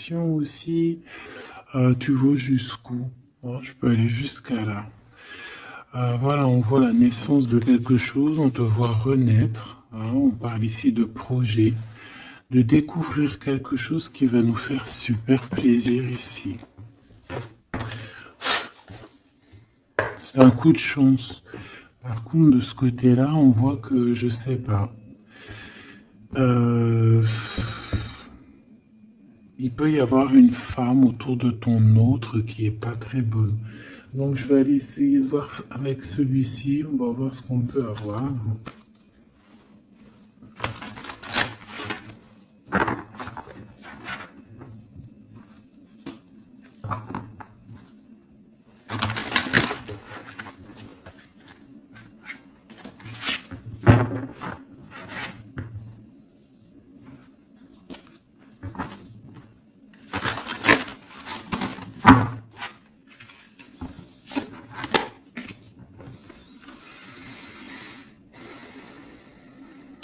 l'intuition aussi. Tu vois jusqu'où? Oh, je peux aller jusqu'à là. Voilà, on voit la naissance de quelque chose, on te voit renaître. Hein, on parle ici de projet, de découvrir quelque chose qui va nous faire super plaisir ici. C'est un coup de chance. Par contre, de ce côté-là, on voit que, je sais pas, euh, il peut y avoir une femme autour de ton autre qui est pas très bonne. Donc, je vais aller essayer de voir avec celui-ci. On va voir ce qu'on peut avoir.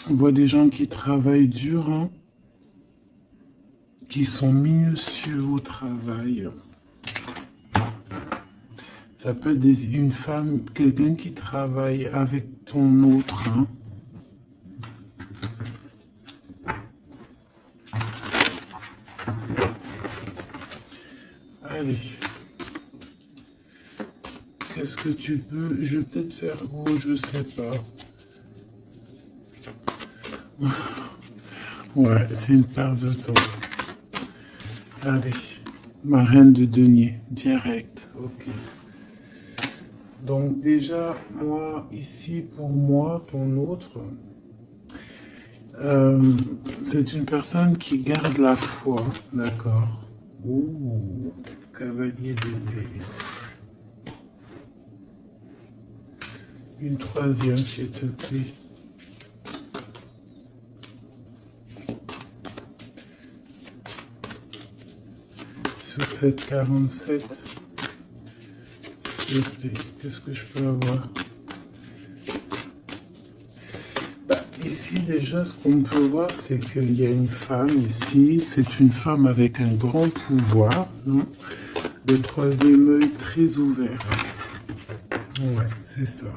On voit des gens qui travaillent dur, hein, qui sont minutieux au travail. Ça peut être une femme, quelqu'un qui travaille avec ton autre. Hein. Allez. Qu'est-ce que tu peux... Je vais peut-être faire... Oh, je sais pas. Ouais, c'est une perte de temps. Allez. Ma reine de denier. Direct. Ok. Donc déjà, moi, ici, pour moi, ton autre... c'est une personne qui garde la foi. D'accord. Ouh. Cavalier d'épée. Une troisième, s'il te plaît. Sur cette 47, s'il te plaît, qu'est-ce que je peux avoir? Ici, déjà, ce qu'on peut voir, c'est qu'il y a une femme ici. C'est une femme avec un grand pouvoir. Non, le troisième œil très ouvert. Ouais, c'est ça.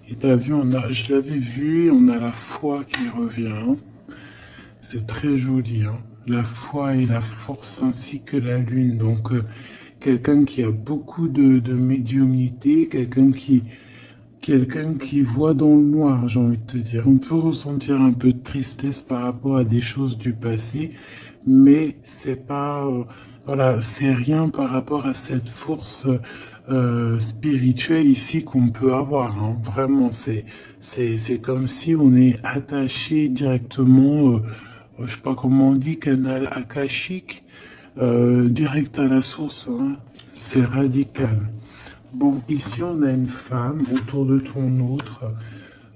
Et t'as vu, je l'avais vu, on a la foi qui revient. C'est très joli. Hein. La foi et la force ainsi que la lune. Donc, quelqu'un qui a beaucoup de médiumnité, quelqu'un qui voit dans le noir, j'ai envie de te dire. On peut ressentir un peu de tristesse par rapport à des choses du passé, mais c'est pas, voilà, c'est rien par rapport à cette force spirituelle ici qu'on peut avoir. Hein. Vraiment, c'est comme si on est attaché directement, je sais pas comment on dit, canal akashique, direct à la source. Hein. C'est radical. Bon, ici on a une femme autour de ton autre,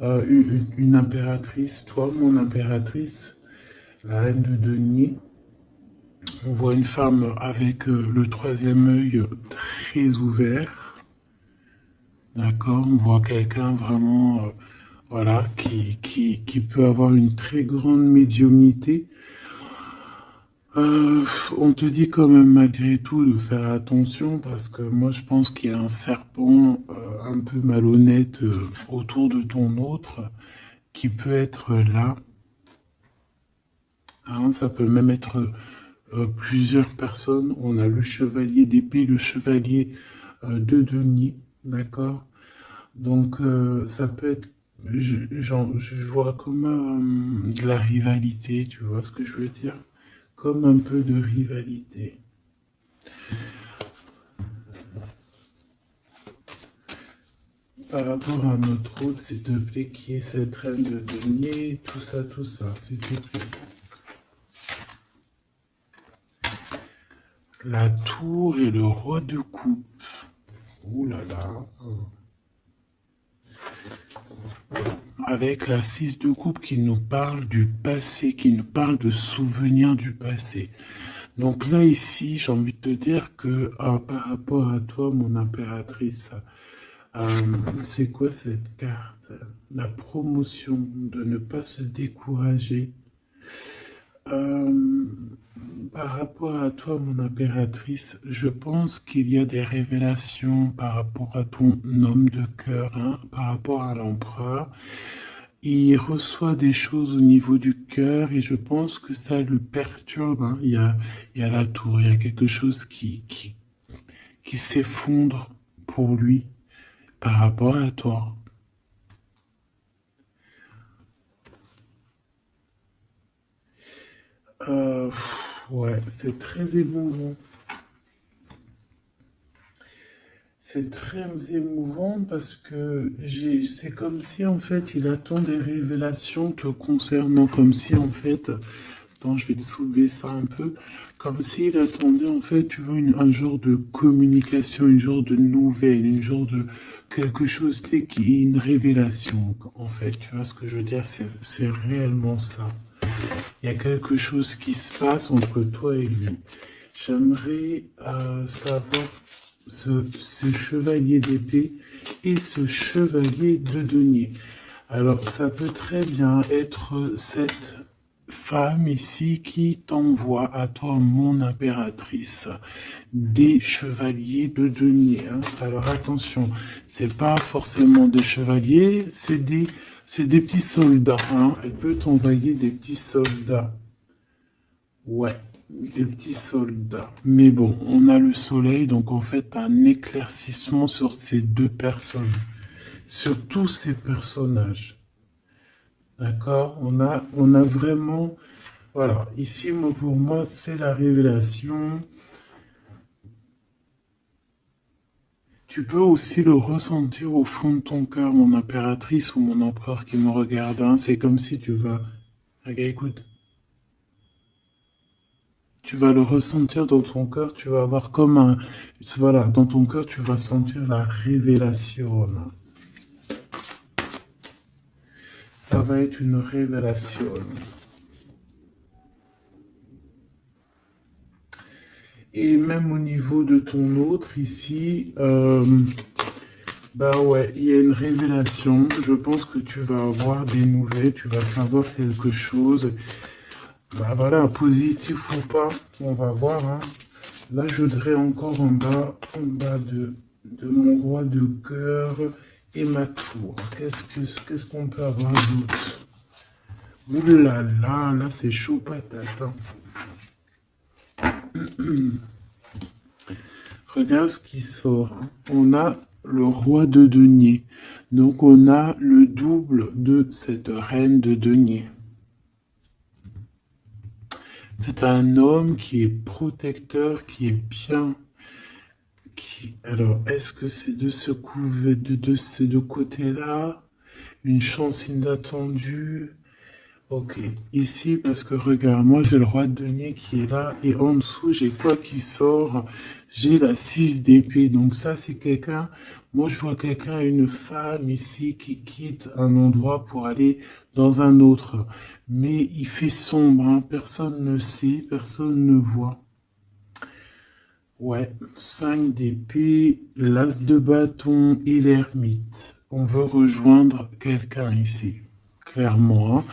une impératrice, toi mon impératrice, la reine de denier. On voit une femme avec le troisième œil très ouvert, d'accord. On voit quelqu'un vraiment, voilà, qui peut avoir une très grande médiumnité. On te dit quand même malgré tout de faire attention parce que moi je pense qu'il y a un serpent un peu malhonnête autour de ton autre qui peut être là. Hein, ça peut même être plusieurs personnes. On a le chevalier d'épée, le chevalier de denier, d'accord. Donc ça peut être, je vois comme de la rivalité, tu vois ce que je veux dire? Comme un peu de rivalité. Par rapport à notre autre, s'il te plaît, qui est cette reine de denier, tout ça, s'il te plaît. La tour et le roi de coupe. Ouh là là. Avec la 6 de coupe qui nous parle du passé, qui nous parle de souvenirs du passé. Donc là, ici, j'ai envie de te dire que par rapport à toi, mon impératrice, c'est quoi cette carte? La promotion, de ne pas se décourager. Euh, Par rapport à toi, mon impératrice, je pense qu'il y a des révélations par rapport à ton homme de cœur, hein, par rapport à l'empereur. Il reçoit des choses au niveau du cœur et je pense que ça le perturbe, hein. Il y a la tour, il y a quelque chose qui s'effondre pour lui par rapport à toi. Ouais, c'est très émouvant. C'est très émouvant parce que c'est comme si en fait il attend des révélations te concernant, comme si en fait, attends, je vais te soulever ça un peu, comme s'il attendait en fait, tu vois, un genre de communication, une genre de nouvelle, une genre de quelque chose, tu sais, qui est une révélation en fait, tu vois ce que je veux dire, c'est réellement ça. Il y a quelque chose qui se passe entre toi et lui. J'aimerais savoir ce chevalier d'épée et ce chevalier de denier. Alors, ça peut très bien être cette femme ici qui t'envoie à toi, mon impératrice, des chevaliers de denier, hein. Alors attention, c'est pas forcément des chevaliers, c'est des petits soldats, hein. Elle peut t'envoyer des petits soldats. Ouais, des petits soldats. Mais bon, on a le soleil, donc en fait un éclaircissement sur ces deux personnes, sur tous ces personnages. D'accord? On a vraiment, voilà, ici, moi, pour moi, c'est la révélation. Tu peux aussi le ressentir au fond de ton cœur, mon impératrice ou mon empereur qui me regarde, hein. C'est comme si tu vas, regarde, écoute, tu vas le ressentir dans ton cœur, tu vas avoir comme un, voilà, dans ton cœur, tu vas sentir la révélation. Ça va être une révélation. Et même au niveau de ton autre ici, bah ouais, il y a une révélation. Je pense que tu vas avoir des nouvelles, tu vas savoir quelque chose. Bah voilà, positif ou pas, on va voir, hein. Là, je voudrais encore en bas de mon roi de cœur et ma tour. Qu'est-ce qu'on peut avoir d'autre? Ouh là, c'est chaud patate, hein. Regarde ce qui sort, hein. On a le roi de denier. Donc on a le double de cette reine de denier. C'est un homme qui est protecteur, qui est bien. Alors, est-ce que c'est de ce de ces deux côtés-là? Une chance inattendue? Ok, ici, parce que regarde, moi j'ai le roi de denier qui est là, et en dessous, j'ai quoi qui sort? J'ai la 6 d'épée, donc ça c'est quelqu'un, moi je vois quelqu'un, une femme ici qui quitte un endroit pour aller dans un autre. Mais il fait sombre, hein, personne ne sait, personne ne voit. Ouais, 5 d'épée, l'as de bâton et l'ermite. On veut rejoindre quelqu'un ici, clairement, hein.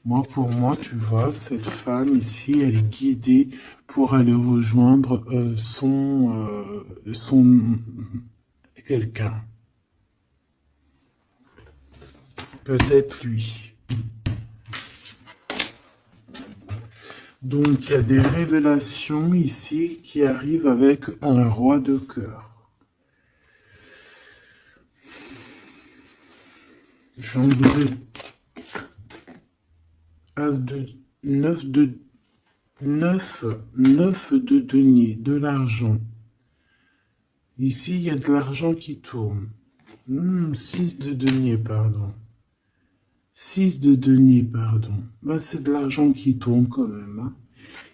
Moi, pour moi, tu vois, cette femme ici, elle est guidée pour aller rejoindre son quelqu'un. Peut-être lui. Donc, il y a des révélations ici qui arrivent avec un roi de cœur. J'en voudrais as de neuf de neuf, 9 de denier, de l'argent. Ici, il y a de l'argent qui tourne. 6 de denier, pardon. 6 de denier, pardon. Bah, c'est de l'argent qui tourne quand même, hein.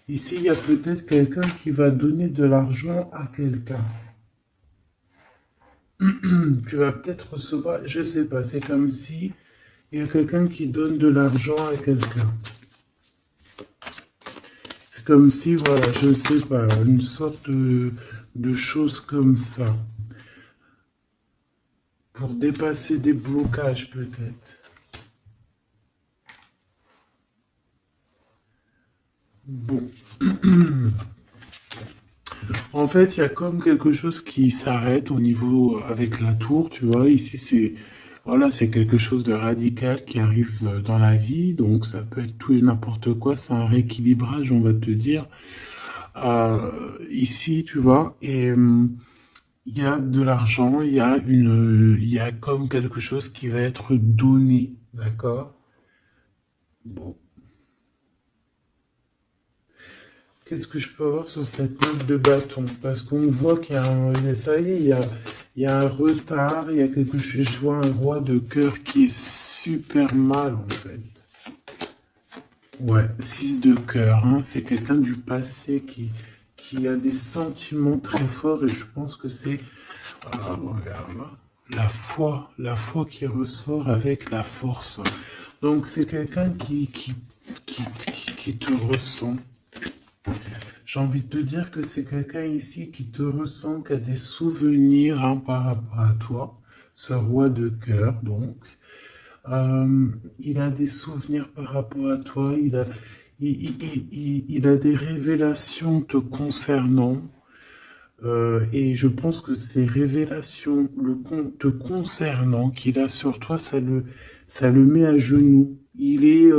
Ici, il y a peut-être quelqu'un qui va donner de l'argent à quelqu'un. Tu vas peut-être recevoir, je sais pas, c'est comme si il y a quelqu'un qui donne de l'argent à quelqu'un. C'est comme si, voilà, je sais pas, une sorte de chose comme ça. Pour dépasser des blocages, peut-être. Bon. En fait, il y a comme quelque chose qui s'arrête au niveau avec la tour, tu vois. Ici, c'est voilà, c'est quelque chose de radical qui arrive dans la vie, donc ça peut être tout et n'importe quoi. C'est un rééquilibrage, on va te dire. Ici, tu vois, et il y a de l'argent, il y a comme quelque chose qui va être donné, d'accord? Bon. Qu'est-ce que je peux avoir sur cette note de bâton? Parce qu'on voit qu'il y a ça y est, il y a un retard, il y a quelque chose, je vois un roi de cœur qui est super mal en fait. Ouais, 6 de cœur, hein, c'est quelqu'un du passé qui a des sentiments très forts et je pense que c'est, regarde, la foi qui ressort avec la force. Donc c'est quelqu'un qui te ressent. J'ai envie de te dire que c'est quelqu'un ici qui te ressent, qui a des souvenirs hein, par rapport à toi, ce roi de cœur, donc. Il a des souvenirs par rapport à toi, il a des révélations te concernant, et je pense que ces révélations te concernant qu'il a sur toi, ça le met à genoux. Il est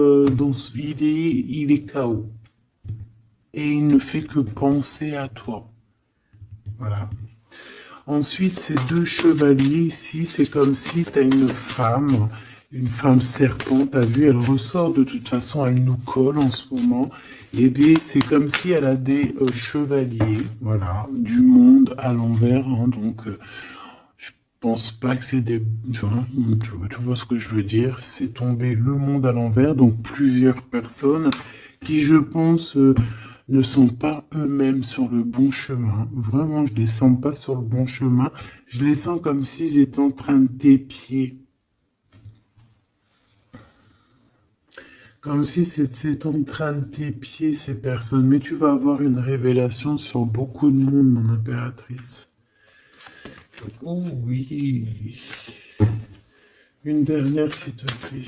KO. Et il ne fait que penser à toi. Voilà. Ensuite, ces deux chevaliers ici, c'est comme si tu as une femme serpent, t'as vu, elle ressort de toute façon, elle nous colle en ce moment. Et bien, c'est comme si elle a des chevaliers, voilà, du monde à l'envers. Hein, donc, je pense pas que c'est des... tu vois ce que je veux dire? C'est tombé le monde à l'envers, donc plusieurs personnes qui, je pense, ne sont pas eux-mêmes sur le bon chemin. Vraiment, je les sens pas sur le bon chemin. Je les sens comme s'ils étaient en train d'épier. Comme si c'était en train de t'épier ces personnes. Mais tu vas avoir une révélation sur beaucoup de monde, mon impératrice. Oh oui. Une dernière, s'il te plaît.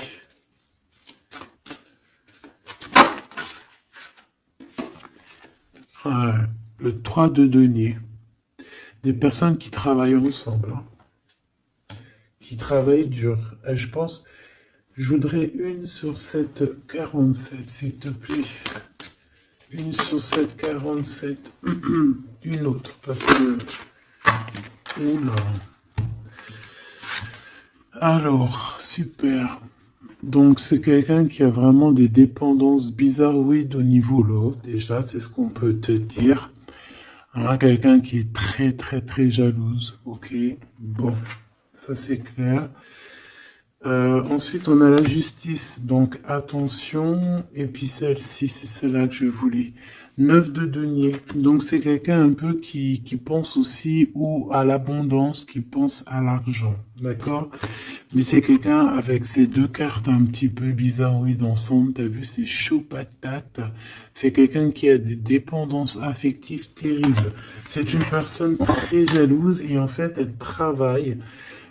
Ah, le 3 de denier. Des personnes qui travaillent ensemble. Hein, qui travaillent dur. Et je pense, je voudrais une sur cette 47, s'il te plaît. Une sur cette 47. Une autre, parce que... Oula. Alors, super. Donc, c'est quelqu'un qui a vraiment des dépendances bizarroïdes au niveau love, déjà, c'est ce qu'on peut te dire. Hein, quelqu'un qui est très, très, très jalouse. Ok, bon, ça c'est clair. Ensuite, on a la justice, donc attention. Et puis celle-ci, c'est celle-là que je voulais. 9 de denier. Donc c'est quelqu'un un peu qui pense aussi ou à l'abondance, qui pense à l'argent. D'accord? Mais c'est quelqu'un avec ces deux cartes un petit peu bizarroïdes ensemble. T'as vu, c'est chaud patate. C'est quelqu'un qui a des dépendances affectives terribles. C'est une personne très jalouse et en fait, elle travaille.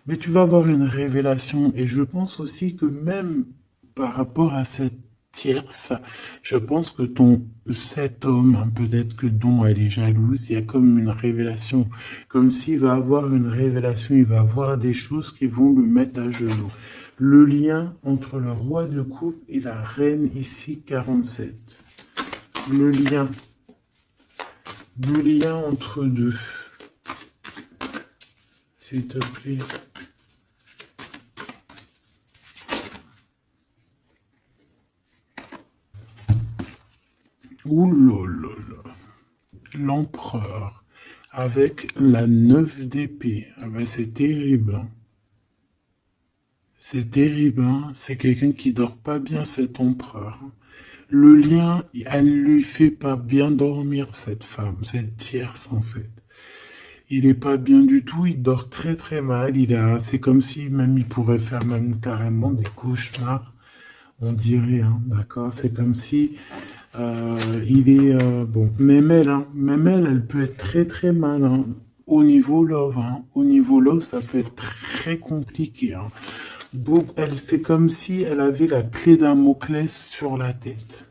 Mais tu vas avoir une révélation et je pense aussi que même par rapport à cette tierce, je pense que cet homme, hein, peut-être que dont elle est jalouse, il y a comme une révélation, comme s'il va avoir une révélation, il va avoir des choses qui vont le mettre à genoux. Le lien entre le roi de coupe et la reine ici 47. Le lien entre deux, s'il te plaît. Ouh là là là. L'empereur avec la 9 d'épée. Ah ben c'est terrible. Hein. C'est terrible. Hein. C'est quelqu'un qui dort pas bien, cet empereur. Hein. Le lien, elle lui fait pas bien dormir, cette femme, cette tierce en fait. Il est pas bien du tout, il dort très très mal. C'est comme si même il pourrait faire même carrément des cauchemars. On dirait, hein, d'accord? C'est comme si il est bon. Même elle peut être très très mal. Hein, au niveau love, hein. Au niveau love, ça peut être très compliqué. Hein. C'est comme si elle avait la clé d'un Damoclès sur la tête.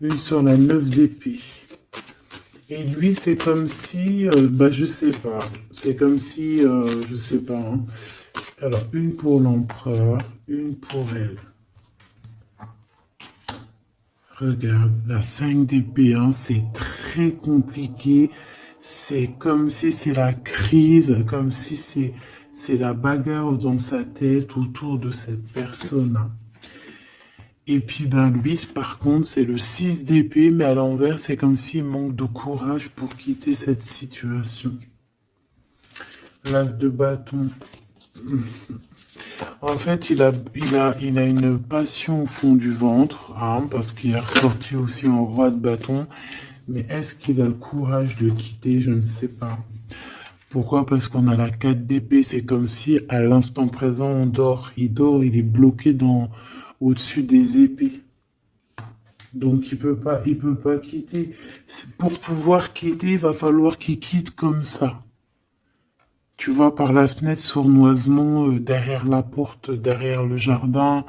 une sur la 9 d'épée. Et lui, c'est comme si, bah, je sais pas. C'est comme si, je sais pas, hein. Alors, une pour l'empereur, une pour elle. Regarde, la 5 d'épée, hein, c'est très compliqué. C'est comme si c'est la crise, comme si c'est la bagarre dans sa tête autour de cette personne, hein. Et puis ben lui, par contre, c'est le 6 d'épée, mais à l'envers, c'est comme s'il manque de courage pour quitter cette situation. L'as de bâton. En fait, il a une passion au fond du ventre, hein, parce qu'il est ressorti aussi en roi de bâton. Mais est-ce qu'il a le courage de quitter? Je ne sais pas. Pourquoi? Parce qu'on a la 4 d'épée. C'est comme si, à l'instant présent, on dort. Il dort, il est bloqué au-dessus des épées. Donc il peut pas quitter. Pour pouvoir quitter, il va falloir qu'il quitte comme ça. Tu vois, par la fenêtre, sournoisement, derrière la porte, derrière le jardin,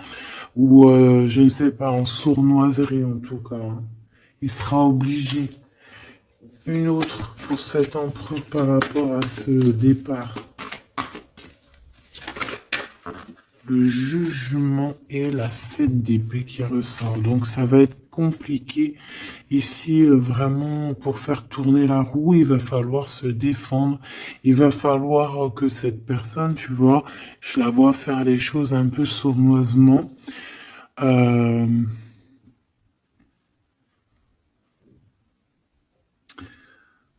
ou je ne sais pas, en sournoiserie en tout cas, hein. Il sera obligé. Une autre pour cet empereur par rapport à ce départ. Le jugement et la 7 d'épée qui ressort. Donc ça va être compliqué. Ici, vraiment, pour faire tourner la roue, il va falloir se défendre. Il va falloir que cette personne, tu vois, je la vois faire les choses un peu sournoisement. Euh,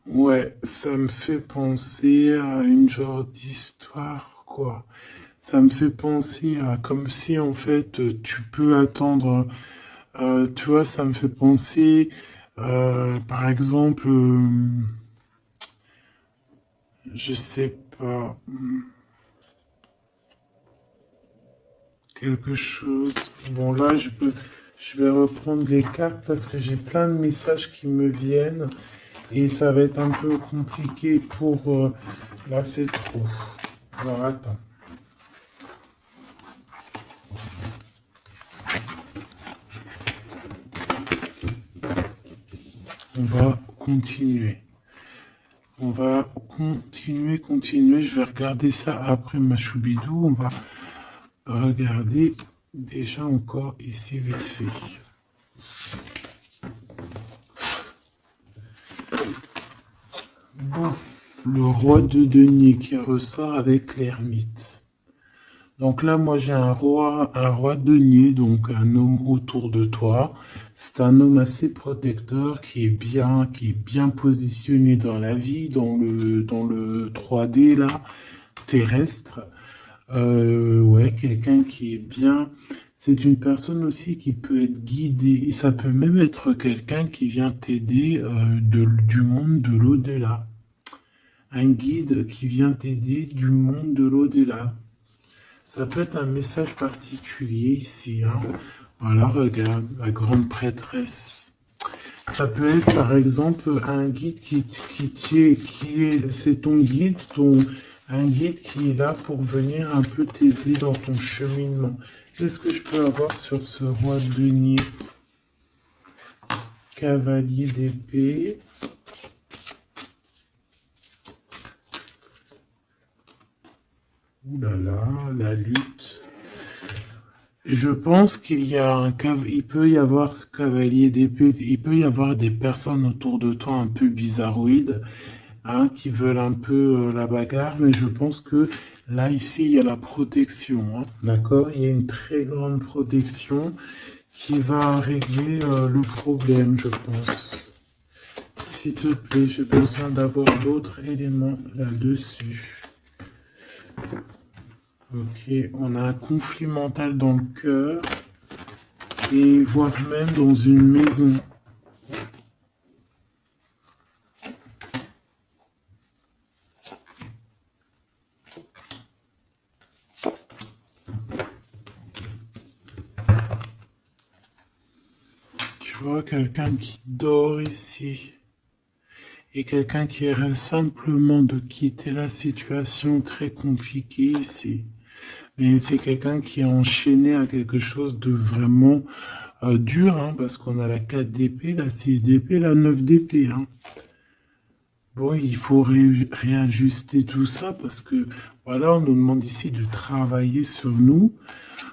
ouais, ça me fait penser à une genre d'histoire, quoi. Ça me fait penser à comme si en fait tu peux attendre. Tu vois, ça me fait penser, par exemple, je sais pas, quelque chose. Bon là, je vais reprendre les cartes parce que j'ai plein de messages qui me viennent et ça va être un peu compliqué pour. Là, c'est trop. Alors attends. On va continuer. On va continuer. Je vais regarder ça après ma choubidou. On va regarder déjà encore ici vite fait. Bon, le roi de denier qui ressort avec l'ermite. Donc là, moi j'ai un roi denier, donc un homme autour de toi. C'est un homme assez protecteur qui est bien positionné dans la vie, dans le 3D là, terrestre. Ouais, quelqu'un qui est bien. C'est une personne aussi qui peut être guidée. Et ça peut même être quelqu'un qui vient t'aider du monde de l'au-delà. Un guide qui vient t'aider du monde de l'au-delà. Ça peut être un message particulier ici, hein. Voilà, regarde, la grande prêtresse. Ça peut être par exemple un guide c'est ton guide, un guide qui est là pour venir un peu t'aider dans ton cheminement. Qu'est-ce que je peux avoir sur ce roi de denier? Cavalier d'épée. Ouh là là, la lutte. Je pense il peut y avoir cavalier d'épée, il peut y avoir des personnes autour de toi un peu bizarroïdes, hein, qui veulent un peu la bagarre, mais je pense que là, ici, il y a la protection, hein, d'accord? Il y a une très grande protection qui va régler le problème, je pense. S'il te plaît, j'ai besoin d'avoir d'autres éléments là-dessus. Ok, on a un conflit mental dans le cœur et voire même dans une maison. Tu vois, quelqu'un qui dort ici et quelqu'un qui rêve simplement de quitter la situation très compliquée ici. mais c'est quelqu'un qui est enchaîné à quelque chose de vraiment dur, hein, parce qu'on a la 4 d'épée, la 6 d'épée, la 9 d'épée. Hein. Bon, il faut réajuster tout ça parce que, voilà, on nous demande ici de travailler sur nous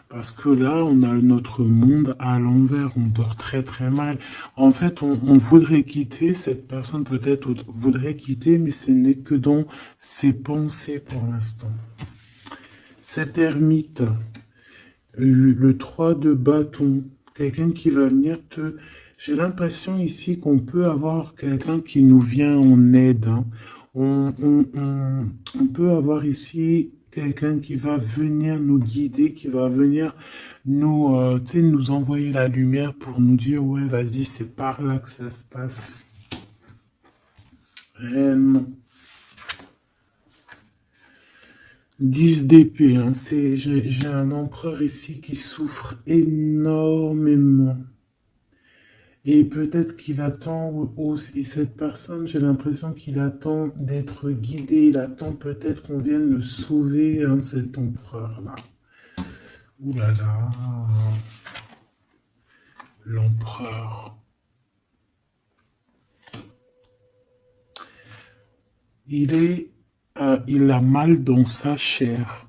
parce que là, on a notre monde à l'envers, on dort très très mal. En fait, on voudrait quitter, cette personne peut-être voudrait quitter, mais ce n'est que dans ses pensées pour l'instant. Cet ermite, le 3 de bâton, quelqu'un qui va venir te... J'ai l'impression ici qu'on peut avoir quelqu'un qui nous vient en aide. Hein. On peut avoir ici quelqu'un qui va venir nous guider, qui va venir nous, tu sais, nous envoyer la lumière pour nous dire, ouais, vas-y, c'est par là que ça se passe. Réellement. 10 d'épée, hein. J'ai un empereur ici qui souffre énormément. Et peut-être qu'il attend aussi, cette personne, j'ai l'impression qu'il attend d'être guidé, il attend peut-être qu'on vienne le sauver, hein, cet empereur-là. Ouh là là, l'empereur. Il a mal dans sa chair,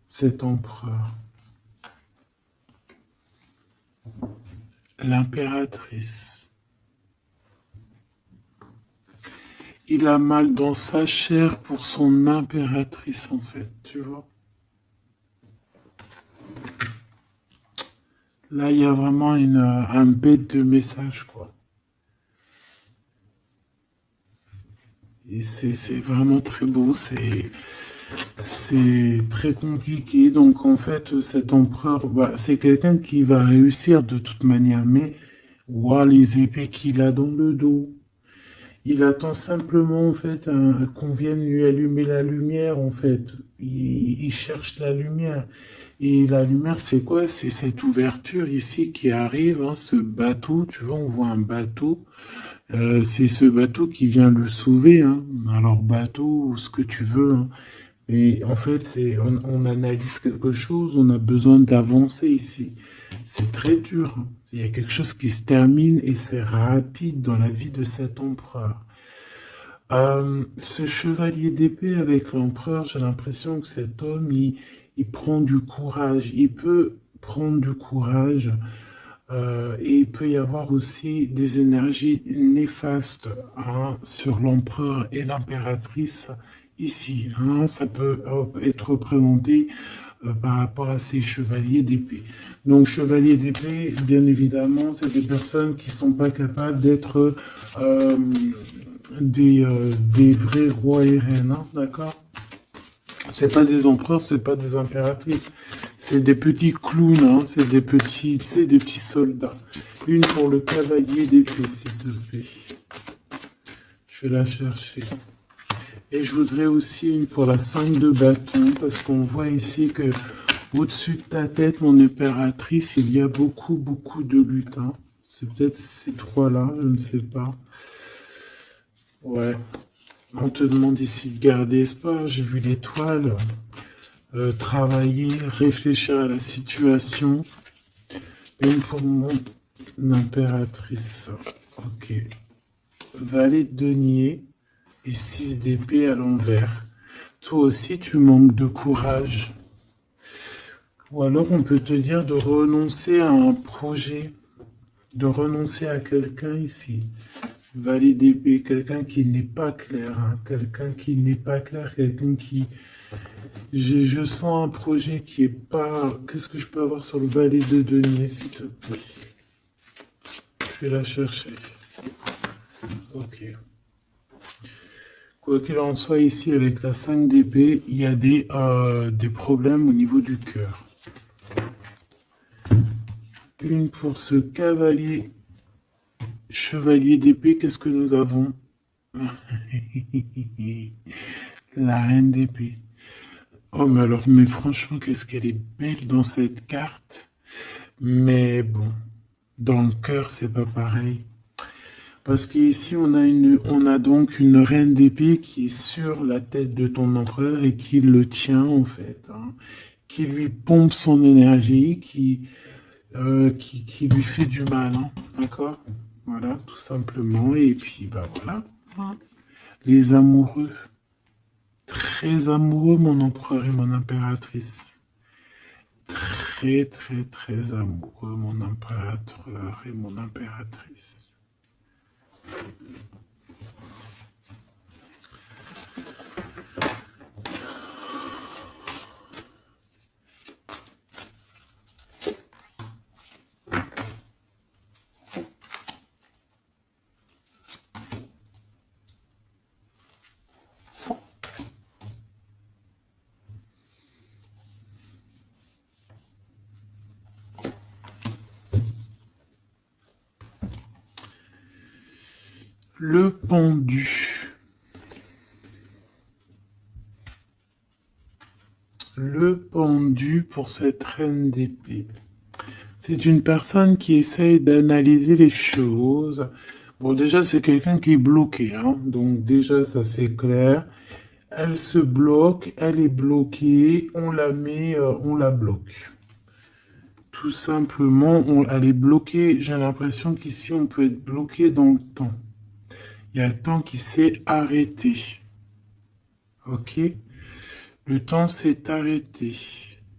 cet empereur. L'impératrice. Il a mal dans sa chair pour son impératrice, en fait, tu vois. Là, il y a vraiment un bête de message, quoi. Et c'est vraiment très beau, c'est très compliqué. Donc, en fait, cet empereur, bah, c'est quelqu'un qui va réussir de toute manière, mais voilà les épées qu'il a dans le dos. Il attend simplement, en fait, qu'on vienne lui allumer la lumière, en fait. Il cherche la lumière. Et la lumière, c'est quoi? C'est cette ouverture ici qui arrive, hein, ce bateau. Tu vois, on voit un bateau. C'est ce bateau qui vient le sauver. Hein. Alors, bateau, ce que tu veux. Hein. Et en fait, on analyse quelque chose, on a besoin d'avancer ici. C'est très dur. Hein. Il y a quelque chose qui se termine et c'est rapide dans la vie de cet empereur. Ce chevalier d'épée avec l'empereur, j'ai l'impression que cet homme, il prend du courage. Il peut prendre du courage et il peut y avoir aussi des énergies néfastes, hein, sur l'empereur et l'impératrice ici. Hein. Ça peut être représenté par rapport à ces chevaliers d'épée. Donc, chevaliers d'épée, bien évidemment, c'est des personnes qui ne sont pas capables d'être des vrais rois et reines, hein, d'accord? C'est pas des empereurs, c'est pas des impératrices, c'est des petits clowns, hein, c'est des petits soldats. Une pour le cavalier d'épée, s'il te plaît. Je vais la chercher. Et je voudrais aussi une pour la 5 de bâton, parce qu'on voit ici que au-dessus de ta tête, mon impératrice, il y a beaucoup, beaucoup de luttes. Hein. C'est peut-être ces trois-là, je ne sais pas. Ouais. On te demande ici de garder espoir. J'ai vu l'étoile. Travailler, réfléchir à la situation. Une pour mon impératrice. Ok. Valet de denier et 6 d'épée à l'envers. Toi aussi, tu manques de courage. Ou alors, on peut te dire de renoncer à un projet, de renoncer à quelqu'un ici. Valet d'épée, quelqu'un qui n'est pas clair, hein, quelqu'un qui n'est pas clair, quelqu'un qui... Je sens un projet qui est pas... Qu'est-ce que je peux avoir sur le valet de denier, s'il te plaît? Je vais la chercher. Ok. Quoi qu'il en soit, ici, avec la 5 d'épée, il y a des problèmes au niveau du cœur. Une pour ce cavalier, chevalier d'épée, qu'est-ce que nous avons? La reine d'épée. Oh, mais alors, mais franchement, qu'est-ce qu'elle est belle dans cette carte. Mais bon, dans le cœur, c'est pas pareil. Parce qu'ici, on a donc une reine d'épée qui est sur la tête de ton empereur et qui le tient, en fait, hein, qui lui pompe son énergie, qui lui fait du mal, hein, d'accord? Voilà, tout simplement. Et puis, bah voilà, hein. Les amoureux, très amoureux, mon empereur et mon impératrice. Très, très, très amoureux, mon impérateur et mon impératrice. Le pendu. Le pendu pour cette reine d'épée. C'est une personne qui essaye d'analyser les choses. Bon, déjà, c'est quelqu'un qui est bloqué, hein. Donc, déjà, ça c'est clair. Elle se bloque, elle est bloquée, on la met, on la bloque. Tout simplement, elle est bloquée. J'ai l'impression qu'ici, on peut être bloqué dans le temps. Il y a le temps qui s'est arrêté. Ok? Le temps s'est arrêté.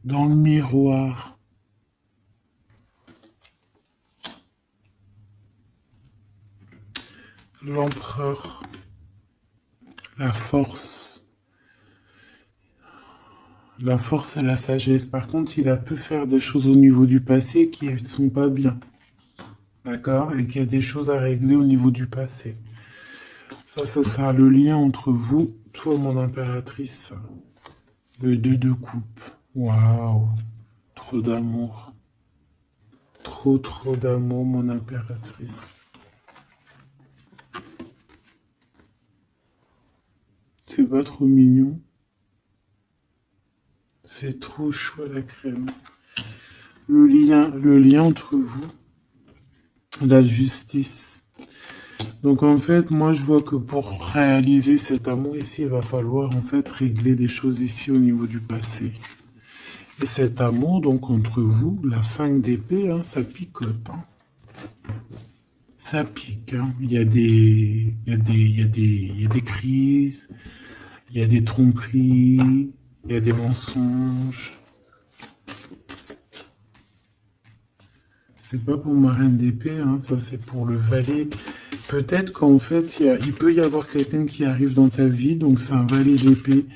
Dans le miroir. L'empereur. La force. La force et la sagesse. Par contre, il a pu faire des choses au niveau du passé qui ne sont pas bien. D'accord? Et qu'il y a des choses à régler au niveau du passé. Ça sera le lien entre vous, toi, mon impératrice. Le 2 de coupe. Waouh! Trop d'amour. Trop, trop d'amour, mon impératrice. C'est pas trop mignon. C'est trop chaud à la crème. Le lien entre vous, la justice. Donc en fait, moi je vois que pour réaliser cet amour ici, il va falloir en fait régler des choses ici au niveau du passé. Et cet amour, donc entre vous, la 5 d'épée, hein, ça picote. Hein. Ça pique. Hein. Il y a des crises, il y a des tromperies, il y a des mensonges. C'est pas pour ma reine d'épée, hein, ça c'est pour le valet. Peut-être qu'en fait, il peut y avoir quelqu'un qui arrive dans ta vie, donc c'est un valet d'épée.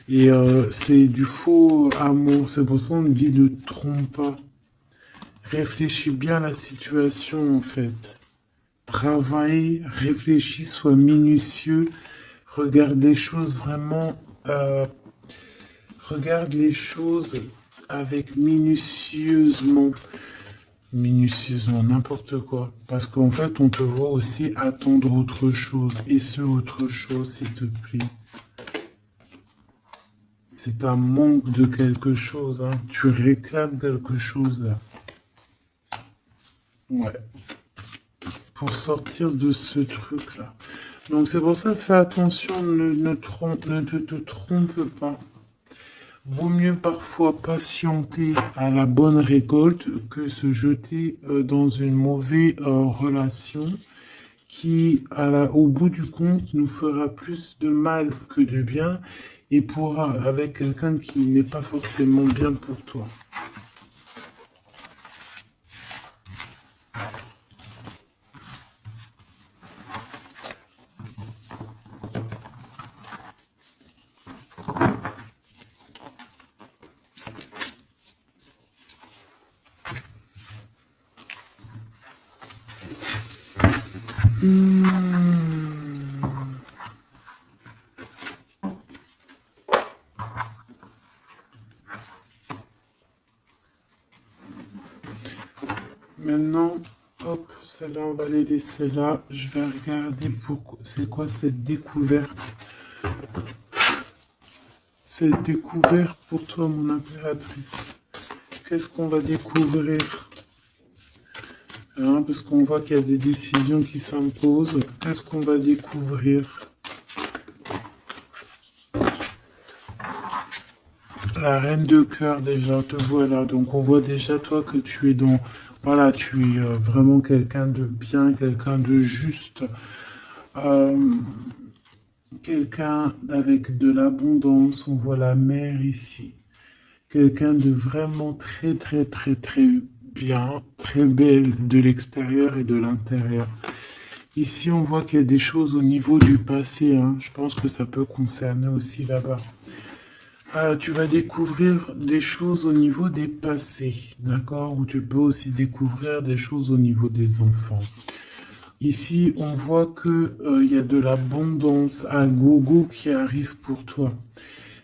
Et c'est du faux amour, c'est pour ça qu'on dit ne trompe pas. Réfléchis bien à la situation en fait. Travaille, réfléchis, sois minutieux. Regarde les choses vraiment. Regarde les choses avec minutieusement, n'importe quoi. Parce qu'en fait, on te voit aussi attendre autre chose. Et ce autre chose, s'il te plaît. C'est un manque de quelque chose. Hein. Tu réclames quelque chose. Là. Ouais. Pour sortir de ce truc-là. Donc c'est pour ça, fais attention, ne te trompe pas. Vaut mieux parfois patienter à la bonne récolte que se jeter dans une mauvaise relation qui, au bout du compte, nous fera plus de mal que de bien et pourra avec quelqu'un qui n'est pas forcément bien pour toi. Maintenant, hop, celle-là, on va les laisser là. Je vais regarder pour c'est quoi cette découverte. Cette découverte pour toi, mon impératrice. Qu'est-ce qu'on va découvrir? Hein, parce qu'on voit qu'il y a des décisions qui s'imposent. Qu'est-ce qu'on va découvrir? La reine de cœur déjà, te voilà. Donc on voit déjà toi que tu es dans... Voilà, tu es vraiment quelqu'un de bien, quelqu'un de juste, euh, quelqu'un avec de l'abondance. On voit la mer ici. Quelqu'un de vraiment très très très très bien, très belle de l'extérieur et de l'intérieur. Ici, on voit qu'il y a des choses au niveau du passé. Hein. Je pense que ça peut concerner aussi là-bas. Tu vas découvrir des choses au niveau des passés, d'accord? Ou tu peux aussi découvrir des choses au niveau des enfants. Ici, on voit que il y a de l'abondance à gogo qui arrive pour toi.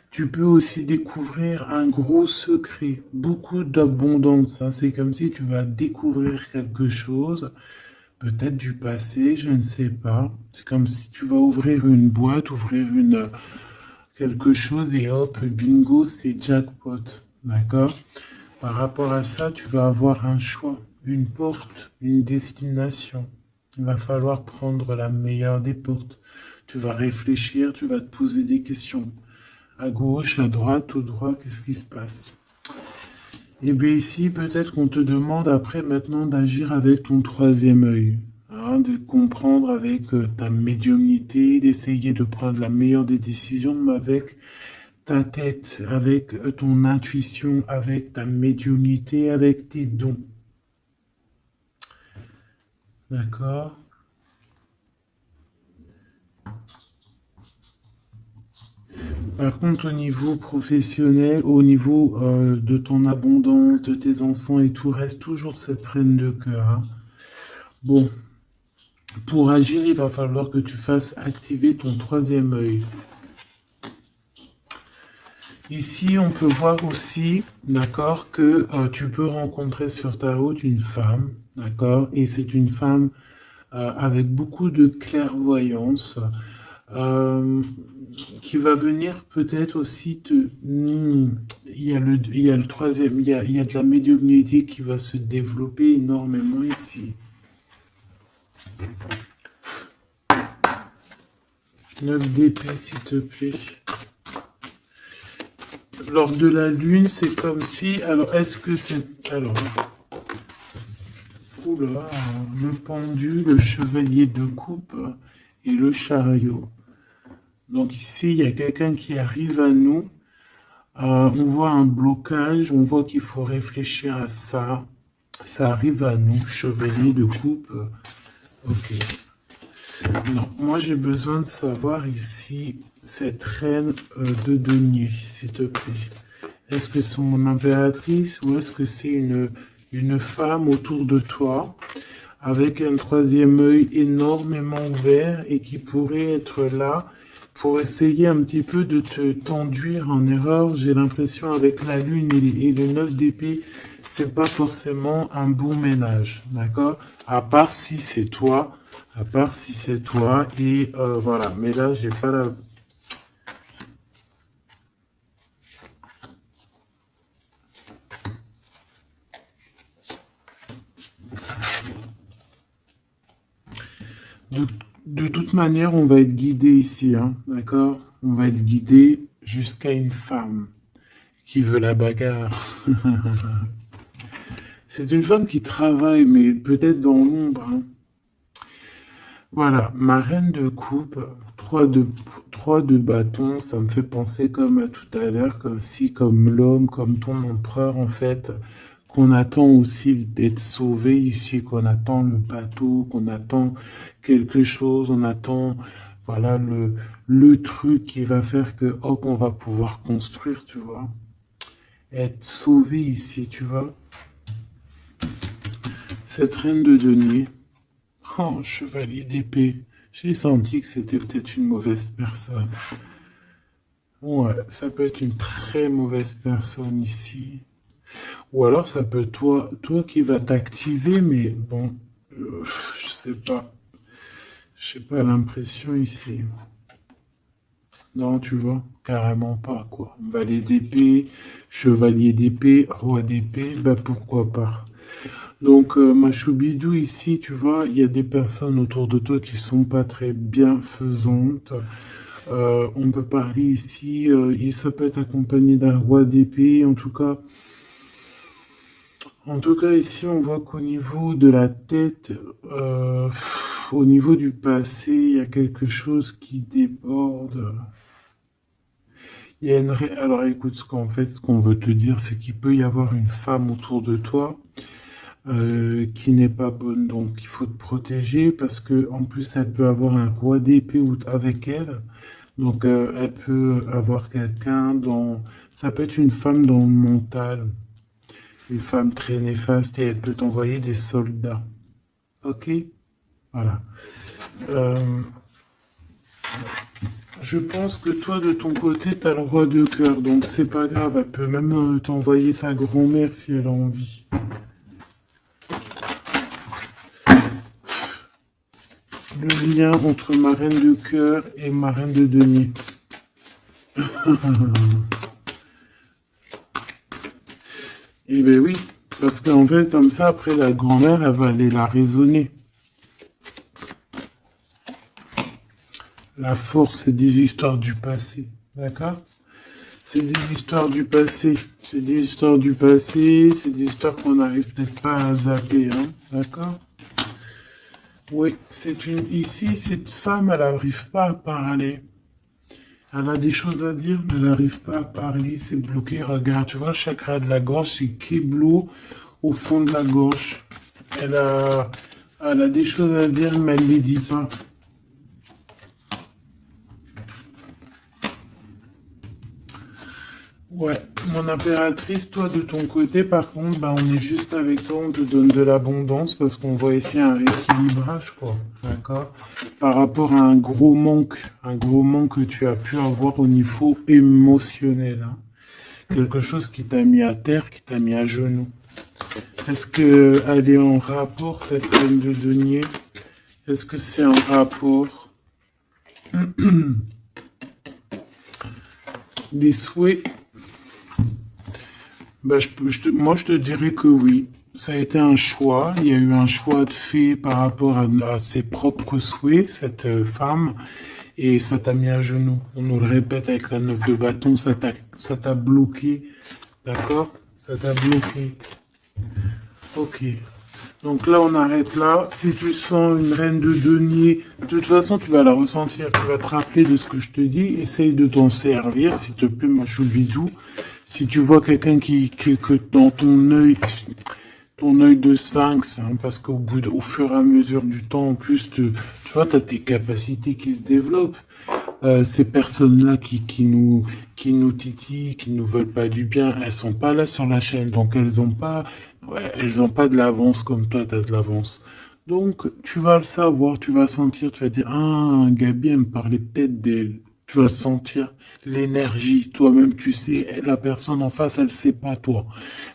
Tu peux aussi découvrir un gros secret, beaucoup d'abondance. Hein. C'est comme si tu vas découvrir quelque chose, peut-être du passé, je ne sais pas. C'est comme si tu vas ouvrir une boîte, ouvrir quelque chose et hop, bingo, c'est jackpot. D'accord? Par rapport à ça, tu vas avoir un choix, une porte, une destination. Il va falloir prendre la meilleure des portes. Tu vas réfléchir, tu vas te poser des questions. À gauche, à droite, au droit, qu'est-ce qui se passe? Et bien ici, peut-être qu'on te demande après maintenant d'agir avec ton troisième œil, hein, de comprendre avec ta médiumnité, d'essayer de prendre la meilleure des décisions, mais avec ta tête, avec ton intuition, avec ta médiumnité, avec tes dons. D'accord? Par contre, au niveau professionnel, au niveau de ton abondance, de tes enfants et tout, reste toujours cette reine de cœur. Hein. Bon, pour agir, il va falloir que tu fasses activer ton troisième œil. Ici, on peut voir aussi, d'accord, que tu peux rencontrer sur ta route une femme, d'accord, et c'est une femme avec beaucoup de clairvoyance, euh, qui va venir peut-être aussi te... il y a le troisième, il y a de la médiumnité qui va se développer énormément ici. 9 d'épée, s'il te plaît. Lors de la lune, c'est comme si... Alors, est-ce que c'est... Alors... Oula, le pendu, le chevalier de coupe et le chariot. Donc ici, il y a quelqu'un qui arrive à nous. On voit un blocage, on voit qu'il faut réfléchir à ça. Ça arrive à nous, chevalier de coupe. Ok. Non, moi j'ai besoin de savoir ici cette reine de denier, s'il te plaît. Est-ce que c'est mon impératrice ou est-ce que c'est une femme autour de toi avec un troisième œil énormément ouvert et qui pourrait être là pour essayer un petit peu de te t'enduire en erreur? J'ai l'impression avec la lune et le 9 d'épée, c'est pas forcément un bon ménage, d'accord? À part si c'est toi, à part si c'est toi et voilà. Mais là, j'ai pas la... De, de toute manière, on va être guidé ici, hein, d'accord? On va être guidé jusqu'à une femme qui veut la bagarre. C'est une femme qui travaille, mais peut-être dans l'ombre. Hein. Voilà, ma reine de coupe, 3 de bâton, ça me fait penser comme à tout à l'heure, comme si, comme l'homme, comme ton empereur, en fait, qu'on attend aussi d'être sauvé ici, qu'on attend le bateau, qu'on attend quelque chose, on attend, voilà, le truc qui va faire que, hop, on va pouvoir construire, tu vois. Être sauvé ici, tu vois. Cette reine de denier, oh, chevalier d'épée. J'ai senti que c'était peut-être une mauvaise personne. Ouais, ça peut être une très mauvaise personne ici. Ou alors ça peut être toi qui va t'activer, mais bon, je sais pas. Je sais pas l'impression ici. Non, tu vois, carrément pas, quoi. Valet d'épée, chevalier d'épée, roi d'épée, bah pourquoi pas. Donc, ma choubidou, ici, tu vois, il y a des personnes autour de toi qui sont pas très bienfaisantes. On peut parler ici, ça peut être accompagné d'un roi d'épée, en tout cas, ici, on voit qu'au niveau de la tête, au niveau du passé, il y a quelque chose qui déborde. Alors écoute, ce qu'on veut te dire, c'est qu'il peut y avoir une femme autour de toi qui n'est pas bonne. Donc il faut te protéger parce que en plus elle peut avoir un roi d'épée avec elle. Donc elle peut avoir quelqu'un dans... Ça peut être une femme dans le mental, une femme très néfaste et elle peut t'envoyer des soldats. Ok? Voilà. Euh, je pense que toi, de ton côté, t'as le roi de cœur, donc c'est pas grave. Elle peut même t'envoyer sa grand-mère si elle a envie. Le lien entre ma reine de cœur et ma reine de denier. Eh ben oui, parce qu'en fait, comme ça, après, la grand-mère, elle va aller la raisonner. La force, c'est des histoires du passé. D'accord? C'est des histoires du passé. C'est des histoires du passé. C'est des histoires qu'on n'arrive peut-être pas à zapper. Hein? D'accord? Oui, Ici, cette femme, elle n'arrive pas à parler. Elle a des choses à dire, mais elle n'arrive pas à parler. C'est bloqué. Regarde, tu vois, le chakra de la gorge, c'est Keblo au fond de la gorge. Elle a, elle a des choses à dire, mais elle ne les dit pas. Ouais, mon impératrice, toi de ton côté, par contre, bah, on est juste avec toi, on te donne de l'abondance parce qu'on voit ici un rééquilibrage, quoi. D'accord? Par rapport à un gros manque que tu as pu avoir au niveau émotionnel, hein. Quelque chose qui t'a mis à terre, qui t'a mis à genoux. Est-ce que elle est en rapport, cette reine de denier? Est-ce que c'est en rapport? Les souhaits bah, moi, je te dirais que oui. Ça a été un choix. Il y a eu un choix de fait par rapport à ses propres souhaits, cette femme, et ça t'a mis à genoux. On nous le répète avec la neuf de bâton, ça t'a bloqué. D'accord? Ça t'a bloqué. Ok. Donc là, on arrête là. Si tu sens une reine de denier, de toute façon, tu vas la ressentir. Tu vas te rappeler de ce que je te dis. Essaye de t'en servir, s'il te plaît, ma choubidou. Si tu vois quelqu'un que dans ton œil de sphinx, hein, parce au fur et à mesure du temps, en plus, tu vois, tu as tes capacités qui se développent. Ces personnes-là qui nous titillent, qui nous veulent pas du bien, elles sont pas là sur la chaîne, donc elles ont pas de l'avance comme toi, t'as de l'avance. Donc, tu vas le savoir, tu vas sentir, tu vas dire, ah, Gabi, elle me parlait peut-être d'elle. Tu vas sentir l'énergie, toi-même, tu sais, la personne en face, elle sait pas toi.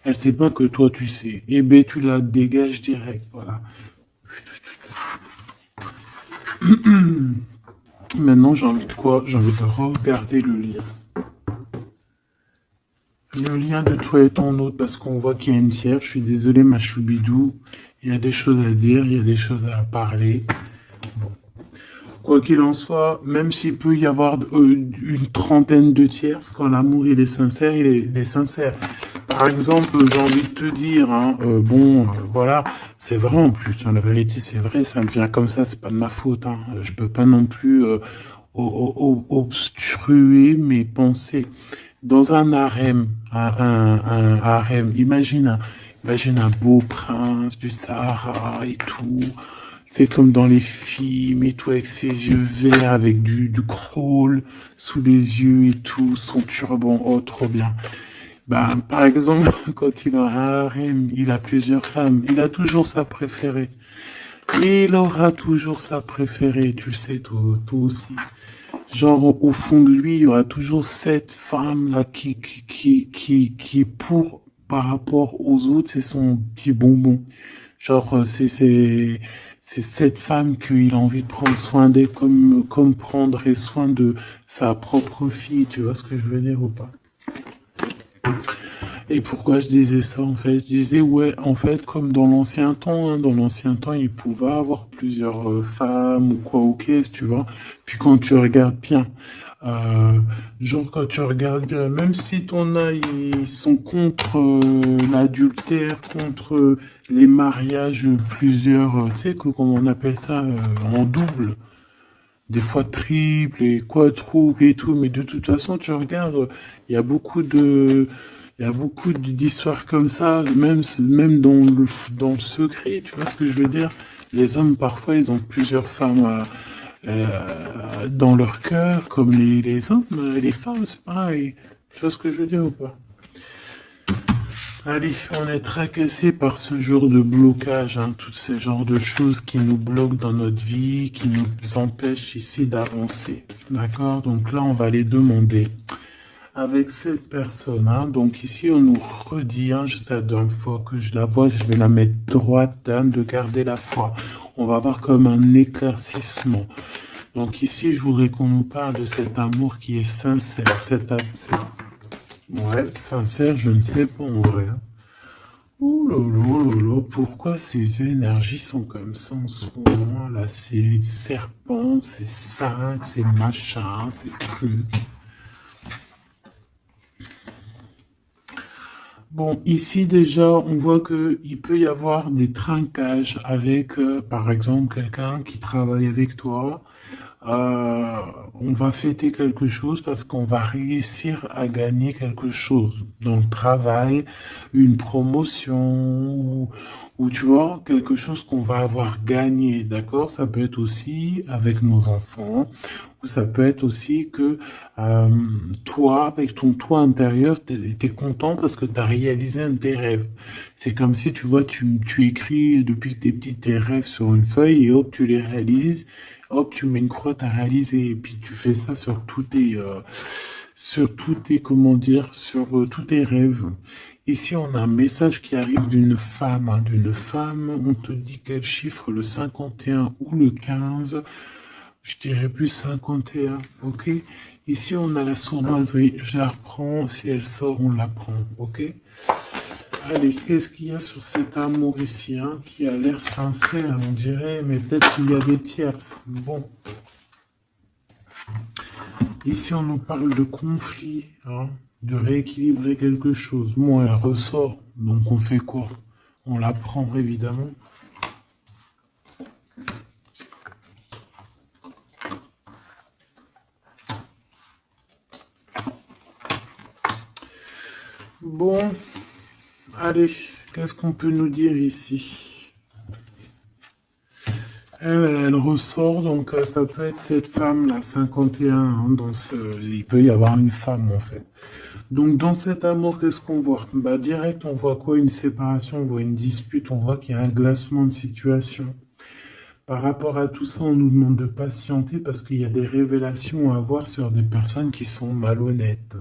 Elle sait pas que toi, tu sais. Eh ben, tu la dégages direct, voilà. Maintenant, j'ai envie de quoi? J'ai envie de regarder le lien. Le lien de toi et ton autre, parce qu'on voit qu'il y a une tiers. Je suis désolé, ma choubidou. Il y a des choses à dire, il y a des choses à parler. Quoi qu'il en soit, même s'il peut y avoir une trentaine de tierces, quand l'amour il est sincère, il est sincère. Par exemple, j'ai envie de te dire, hein, voilà, c'est vrai en plus, hein, la vérité c'est vrai, ça me vient comme ça, c'est pas de ma faute, hein, je peux pas non plus obstruer mes pensées. Dans un harem, un harem, imagine un beau prince du Sahara et tout, c'est comme dans les films et tout, avec ses yeux verts, avec du crawl sous les yeux et tout, son turban, oh trop bien. Ben, par exemple, quand il a un harem, il a plusieurs femmes, il a toujours sa préférée. Et il aura toujours sa préférée, tu le sais, toi aussi. Genre, au fond de lui, il y aura toujours cette femme-là qui, par rapport aux autres, c'est son petit bonbon. Genre, c'est cette femme qu'il a envie de prendre soin d'elle comme prendrait soin de sa propre fille. Tu vois ce que je veux dire ou pas? Et pourquoi je disais ça en fait? Je disais ouais, en fait, comme dans l'ancien temps, hein, dans l'ancien temps, il pouvait avoir plusieurs femmes ou quoi ou qu'est-ce, tu vois. Puis quand tu regardes bien, euh, genre quand tu regardes bien, même si ton âge ils sont contre l'adultère, contre les mariages plusieurs, tu sais que comment on appelle ça en double, des fois triple et quadruple et tout, mais de toute façon, tu regardes, il y a beaucoup de, il y a beaucoup d'histoires comme ça, même dans le secret, tu vois ce que je veux dire? Les hommes, parfois, ils ont plusieurs femmes dans leur cœur, comme les hommes, les femmes, c'est pareil. Tu vois ce que je veux dire ou pas? Allez, on est tracassé par ce genre de blocage, hein, tous ces genres de choses qui nous bloquent dans notre vie, qui nous empêchent ici d'avancer. D'accord? Donc là, on va les demander avec cette personne. Hein. Donc ici, on nous redit, hein, la dernière fois que je la vois, je vais la mettre droite, hein, de garder la foi. On va avoir comme un éclaircissement. Donc ici, je voudrais qu'on nous parle de cet amour qui est sincère. Ouais, sincère, je ne sais pas en vrai. Hein. Ouh là là là là, pourquoi ces énergies sont comme ça en ce moment là? Ces serpents, ces sphinx, ces machins, ces trucs. Bon, ici déjà, on voit que il peut y avoir des trinquages avec, par exemple, quelqu'un qui travaille avec toi. Euh, on va fêter quelque chose parce qu'on va réussir à gagner quelque chose dans le travail, une promotion ou tu vois, quelque chose qu'on va avoir gagné, d'accord? Ça peut être aussi avec nos enfants ou ça peut être aussi que euh, toi, avec ton toi intérieur, t'es content parce que tu as réalisé un de tes rêves. C'est comme si, tu vois, tu écris depuis que t'es petit tes rêves sur une feuille et hop, tu les réalises. Hop, tu mets une croix, t'as réalisé, et puis tu fais ça sur tous tes, comment dire, sur tous tes rêves. Ici, on a un message qui arrive d'une femme, hein, d'une femme. On te dit quel chiffre, le 51 ou le 15. Je dirais plus 51, ok? Ici, on a la sournoiserie. Je la reprends. Si elle sort, on la prend, ok? Allez, qu'est-ce qu'il y a sur cet amour ici, hein, qui a l'air sincère, on dirait, mais peut-être qu'il y a des tierces. Bon, ici on nous parle de conflit, hein, de rééquilibrer quelque chose. Bon, elle ressort, donc on fait quoi? On la prend évidemment. Bon, allez, qu'est-ce qu'on peut nous dire ici? Elle ressort, donc ça peut être cette femme-là, 51, hein, il peut y avoir une femme en fait. Donc dans cet amour, qu'est-ce qu'on voit? Bah direct, on voit quoi? Une séparation, on voit une dispute, on voit qu'il y a un glacement de situation. Par rapport à tout ça, on nous demande de patienter parce qu'il y a des révélations à avoir sur des personnes qui sont malhonnêtes.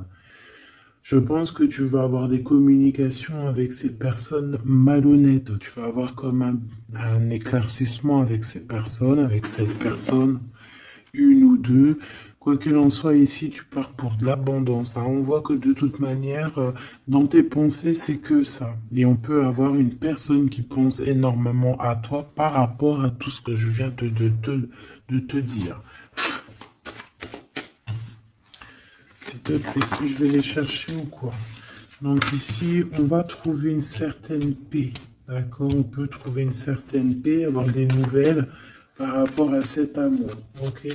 Je pense que tu vas avoir des communications avec ces personnes malhonnêtes. Tu vas avoir comme un éclaircissement avec ces personnes, avec cette personne, une ou deux. Quoi qu'il en soit, ici, tu pars pour de l'abondance. Hein. On voit que de toute manière, dans tes pensées, c'est que ça. Et on peut avoir une personne qui pense énormément à toi par rapport à tout ce que je viens de te dire. S'il te plaît, je vais les chercher ou quoi? Donc ici, on va trouver une certaine paix. D'accord? On peut trouver une certaine paix, avoir des nouvelles par rapport à cet amour. Ok?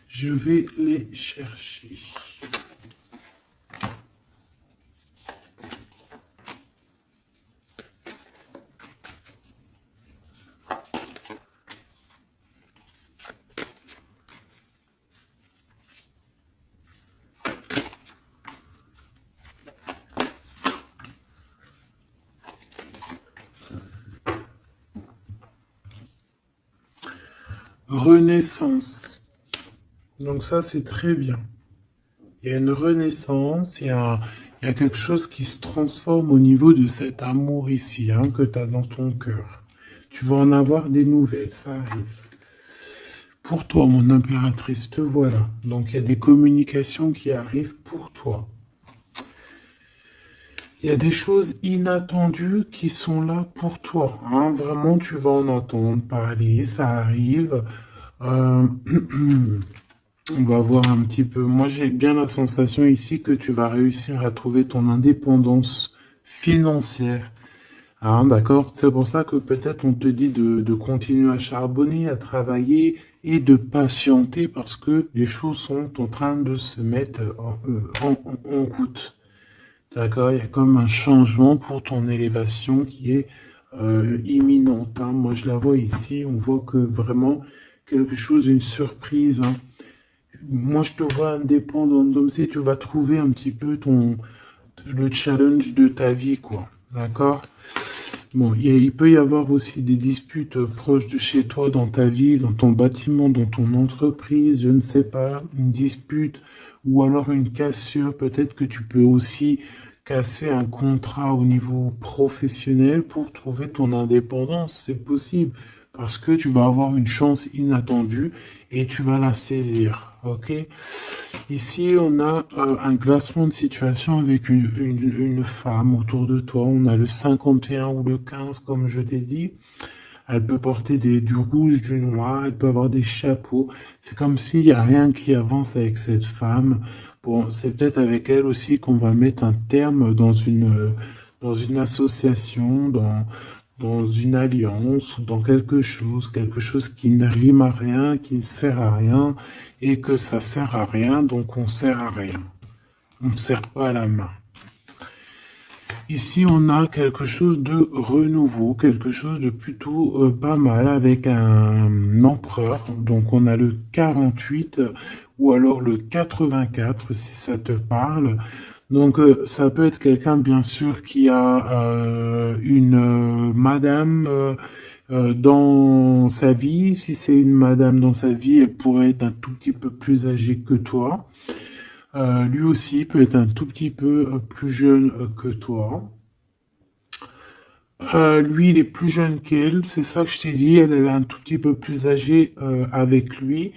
Je vais les chercher. Renaissance. Donc ça, c'est très bien. Il y a une renaissance, il y a quelque chose qui se transforme au niveau de cet amour ici, hein, que tu as dans ton cœur. Tu vas en avoir des nouvelles, ça arrive. Pour toi, mon impératrice, te voilà. Donc il y a des communications qui arrivent pour toi. Il y a des choses inattendues qui sont là pour toi, hein. Vraiment, tu vas en entendre parler, ça arrive. Euh, on va voir un petit peu. Moi, j'ai bien la sensation ici que tu vas réussir à trouver ton indépendance financière. Hein, d'accord? C'est pour ça que peut-être on te dit de continuer à charbonner, à travailler et de patienter parce que les choses sont en train de se mettre en route. D'accord? Il y a comme un changement pour ton élévation qui est imminente, hein. Moi, je la vois ici. On voit que vraiment quelque chose, une surprise, hein. Moi, je te vois indépendante, comme si tu vas trouver un petit peu le challenge de ta vie, quoi. D'accord? Bon, il peut y avoir aussi des disputes proches de chez toi, dans ta ville, dans ton bâtiment, dans ton entreprise, je ne sais pas, une dispute ou alors une cassure. Peut-être que tu peux aussi casser un contrat au niveau professionnel pour trouver ton indépendance. C'est possible parce que tu vas avoir une chance inattendue et tu vas la saisir. Ok? Ici, on a un classement de situation avec une femme autour de toi. On a le 51 ou le 15, comme je t'ai dit. Elle peut porter du rouge, du noir, elle peut avoir des chapeaux. C'est comme s'il n'y a rien qui avance avec cette femme. Bon, c'est peut-être avec elle aussi qu'on va mettre un terme dans une association, dans une alliance ou dans quelque chose qui ne rime à rien, qui ne sert à rien, et que ça sert à rien, donc on sert à rien. On ne sert pas à la main. Ici, on a quelque chose de renouveau, quelque chose de plutôt pas mal avec un empereur. Donc, on a le 48 ou alors le 84 si ça te parle. Donc, ça peut être quelqu'un, bien sûr, qui a une madame dans sa vie. Si c'est une madame dans sa vie, elle pourrait être un tout petit peu plus âgée que toi. Lui aussi peut être un tout petit peu plus jeune que toi. Lui, il est plus jeune qu'elle, c'est ça que je t'ai dit. Elle est un tout petit peu plus âgée avec lui.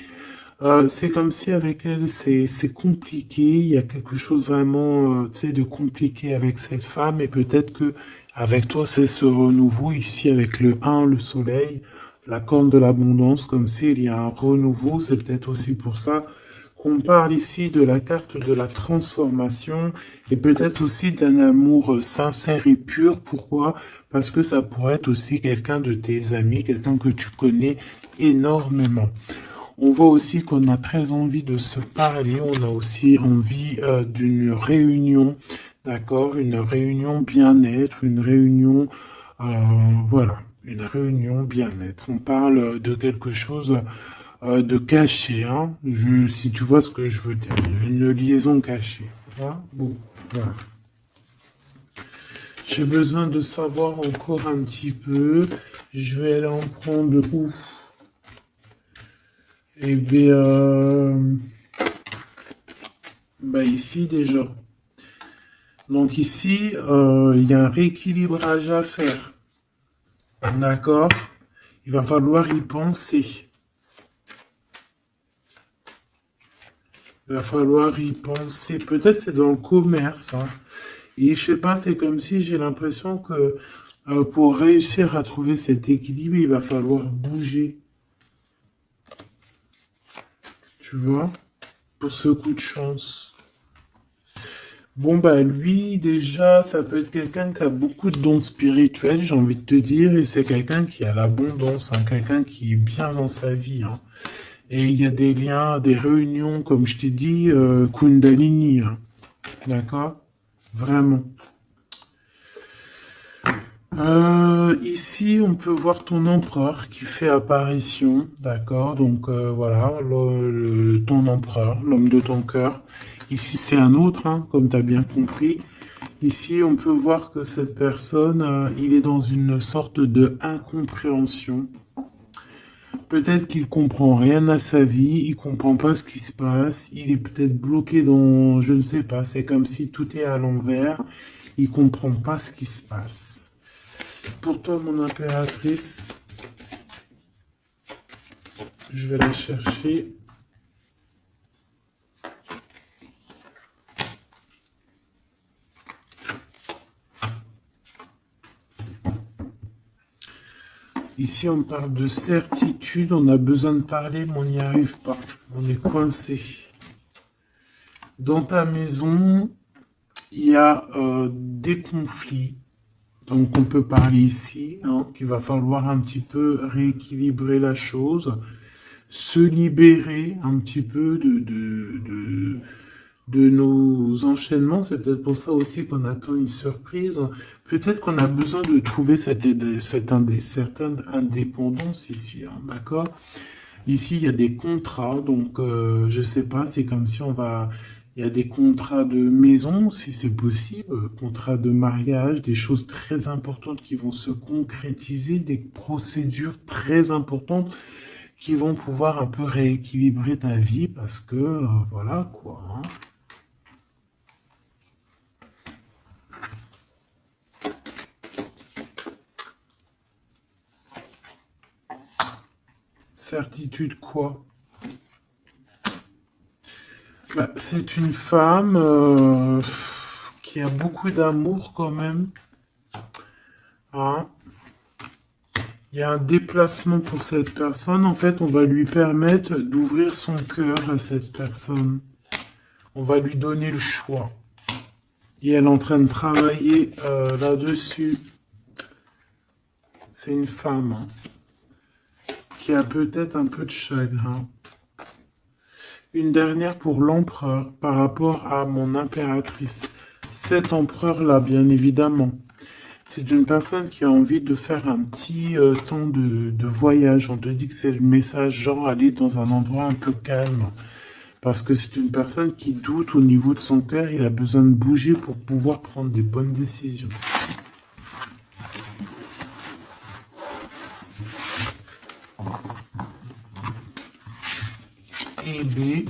C'est comme si avec elle, c'est compliqué. Il y a quelque chose vraiment, tu sais, de compliqué avec cette femme. Et peut-être que avec toi, c'est ce renouveau ici avec le 1, le soleil, la corne de l'abondance, comme s'il y a un renouveau. C'est peut-être aussi pour ça qu'on parle ici de la carte de la transformation et peut-être aussi d'un amour sincère et pur. Pourquoi? Parce que ça pourrait être aussi quelqu'un de tes amis, quelqu'un que tu connais énormément. On voit aussi qu'on a très envie de se parler, on a aussi envie d'une réunion, d'accord? Une réunion bien-être, une réunion, euh, voilà, une réunion bien-être. On parle de quelque chose de caché, hein? Si tu vois ce que je veux dire, une liaison cachée. Hein. Bon, voilà. J'ai besoin de savoir encore un petit peu. Je vais aller en prendre où? Eh bien, bah ici déjà. Donc ici, il y a un rééquilibrage à faire. D'accord? Il va falloir y penser. Il va falloir y penser. Peut-être c'est dans le commerce, hein. Et je sais pas, c'est comme si j'ai l'impression que pour réussir à trouver cet équilibre, il va falloir bouger. Tu vois? Pour ce coup de chance. Bon, bah lui, déjà, ça peut être quelqu'un qui a beaucoup de dons spirituels, j'ai envie de te dire, et c'est quelqu'un qui a l'abondance, hein, quelqu'un qui est bien dans sa vie, hein. Et il y a des liens, des réunions, comme je t'ai dit, Kundalini, hein. D'accord? Vraiment. Ici, on peut voir ton empereur qui fait apparition, d'accord? Donc voilà, ton empereur, l'homme de ton cœur. Ici, c'est un autre, hein, comme tu as bien compris. Ici, on peut voir que cette personne, il est dans une sorte de incompréhension. Peut-être qu'il comprend rien à sa vie, il comprend pas ce qui se passe, il est peut-être bloqué dans, je ne sais pas, c'est comme si tout est à l'envers, il comprend pas ce qui se passe. Pour toi, mon impératrice, je vais la chercher. Ici, on parle de certitude, on a besoin de parler, mais on n'y arrive pas. On est coincé. Dans ta maison, il y a des conflits. Donc, on peut parler ici, hein, qu'il va falloir un petit peu rééquilibrer la chose, se libérer un petit peu de nos enchaînements. C'est peut-être pour ça aussi qu'on attend une surprise. Peut-être qu'on a besoin de trouver certaine indépendance ici, hein, d'accord? Ici, il y a des contrats, donc je sais pas, c'est comme si on va... Il y a des contrats de maison, si c'est possible, contrats de mariage, des choses très importantes qui vont se concrétiser, des procédures très importantes qui vont pouvoir un peu rééquilibrer ta vie parce que, voilà quoi, hein. Certitude quoi? Bah, c'est une femme qui a beaucoup d'amour quand même, hein. Il y a un déplacement pour cette personne. En fait, on va lui permettre d'ouvrir son cœur à cette personne. On va lui donner le choix. Et elle est en train de travailler là-dessus. C'est une femme, hein, qui a peut-être un peu de chagrin. Une dernière pour l'empereur par rapport à mon impératrice. Cet empereur-là, bien évidemment. C'est une personne qui a envie de faire un petit temps de voyage. On te dit que c'est le message genre aller dans un endroit un peu calme. Parce que c'est une personne qui doute au niveau de son cœur. Il a besoin de bouger pour pouvoir prendre des bonnes décisions. Et B.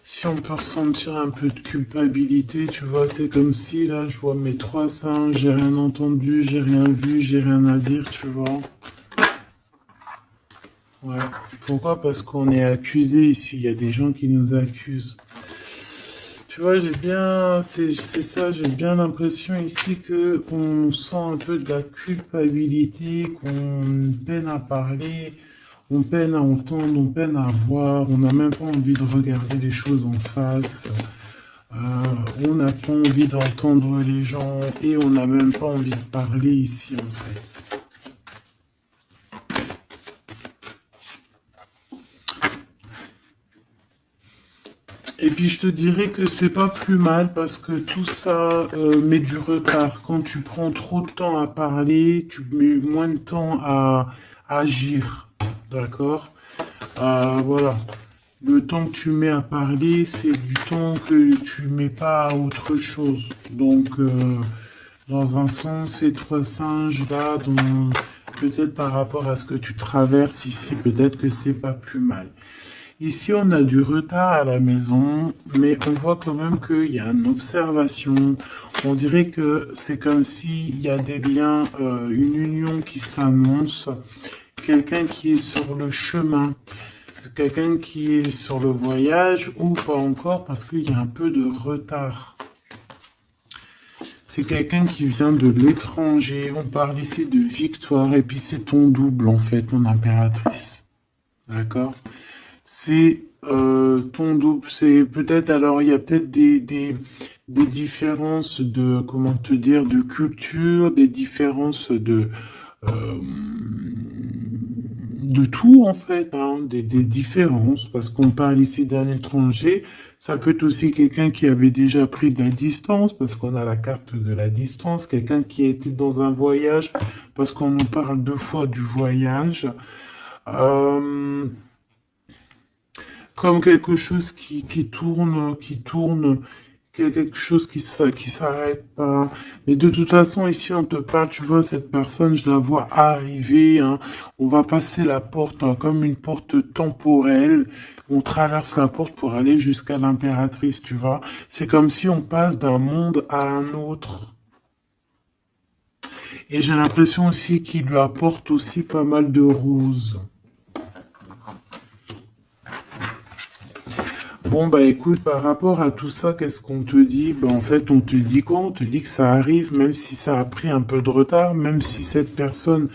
Si on peut ressentir un peu de culpabilité, tu vois, c'est comme si là, je vois mes trois seins, j'ai rien entendu, j'ai rien vu, j'ai rien à dire, tu vois. Ouais. Pourquoi? Parce qu'on est accusé ici, il y a des gens qui nous accusent. Tu vois, c'est ça, j'ai bien l'impression ici que on sent un peu de la culpabilité, qu'on peine à parler, on peine à entendre, on peine à voir, on n'a même pas envie de regarder les choses en face, euh, on n'a pas envie d'entendre les gens et on n'a même pas envie de parler ici en fait. Et puis je te dirais que c'est pas plus mal parce que tout ça met du retard. Quand tu prends trop de temps à parler, tu mets moins de temps à agir. D'accord? Voilà. Le temps que tu mets à parler, c'est du temps que tu mets pas à autre chose. Donc, dans un sens, ces trois singes là, peut-être par rapport à ce que tu traverses ici, peut-être que c'est pas plus mal. Ici, on a du retard à la maison, mais on voit quand même qu'il y a une observation. On dirait que c'est comme s'il y a des liens, une union qui s'annonce, quelqu'un qui est sur le chemin, quelqu'un qui est sur le voyage ou pas encore parce qu'il y a un peu de retard. C'est quelqu'un qui vient de l'étranger. On parle ici de victoire et puis c'est ton double en fait, mon impératrice. D'accord? C'est ton double, c'est peut-être, alors il y a peut-être des différences de, comment te dire, de culture, des différences euh, de tout en fait, hein, des différences, parce qu'on parle ici d'un étranger, ça peut être aussi quelqu'un qui avait déjà pris de la distance, parce qu'on a la carte de la distance, quelqu'un qui a été dans un voyage, parce qu'on nous parle deux fois du voyage. Euh, Comme quelque chose qui tourne, qu'il y a quelque chose qui s'arrête pas. Mais de toute façon, ici, on te parle, tu vois, cette personne, je la vois arriver, hein. On va passer la porte, hein, comme une porte temporelle. On traverse la porte pour aller jusqu'à l'impératrice, tu vois. C'est comme si on passe d'un monde à un autre. Et j'ai l'impression aussi qu'il lui apporte aussi pas mal de roses. Bon, bah écoute, par rapport à tout ça, qu'est-ce qu'on te dit? Bah en fait, on te dit quoi? On te dit que ça arrive, même si ça a pris un peu de retard, même si cette personne,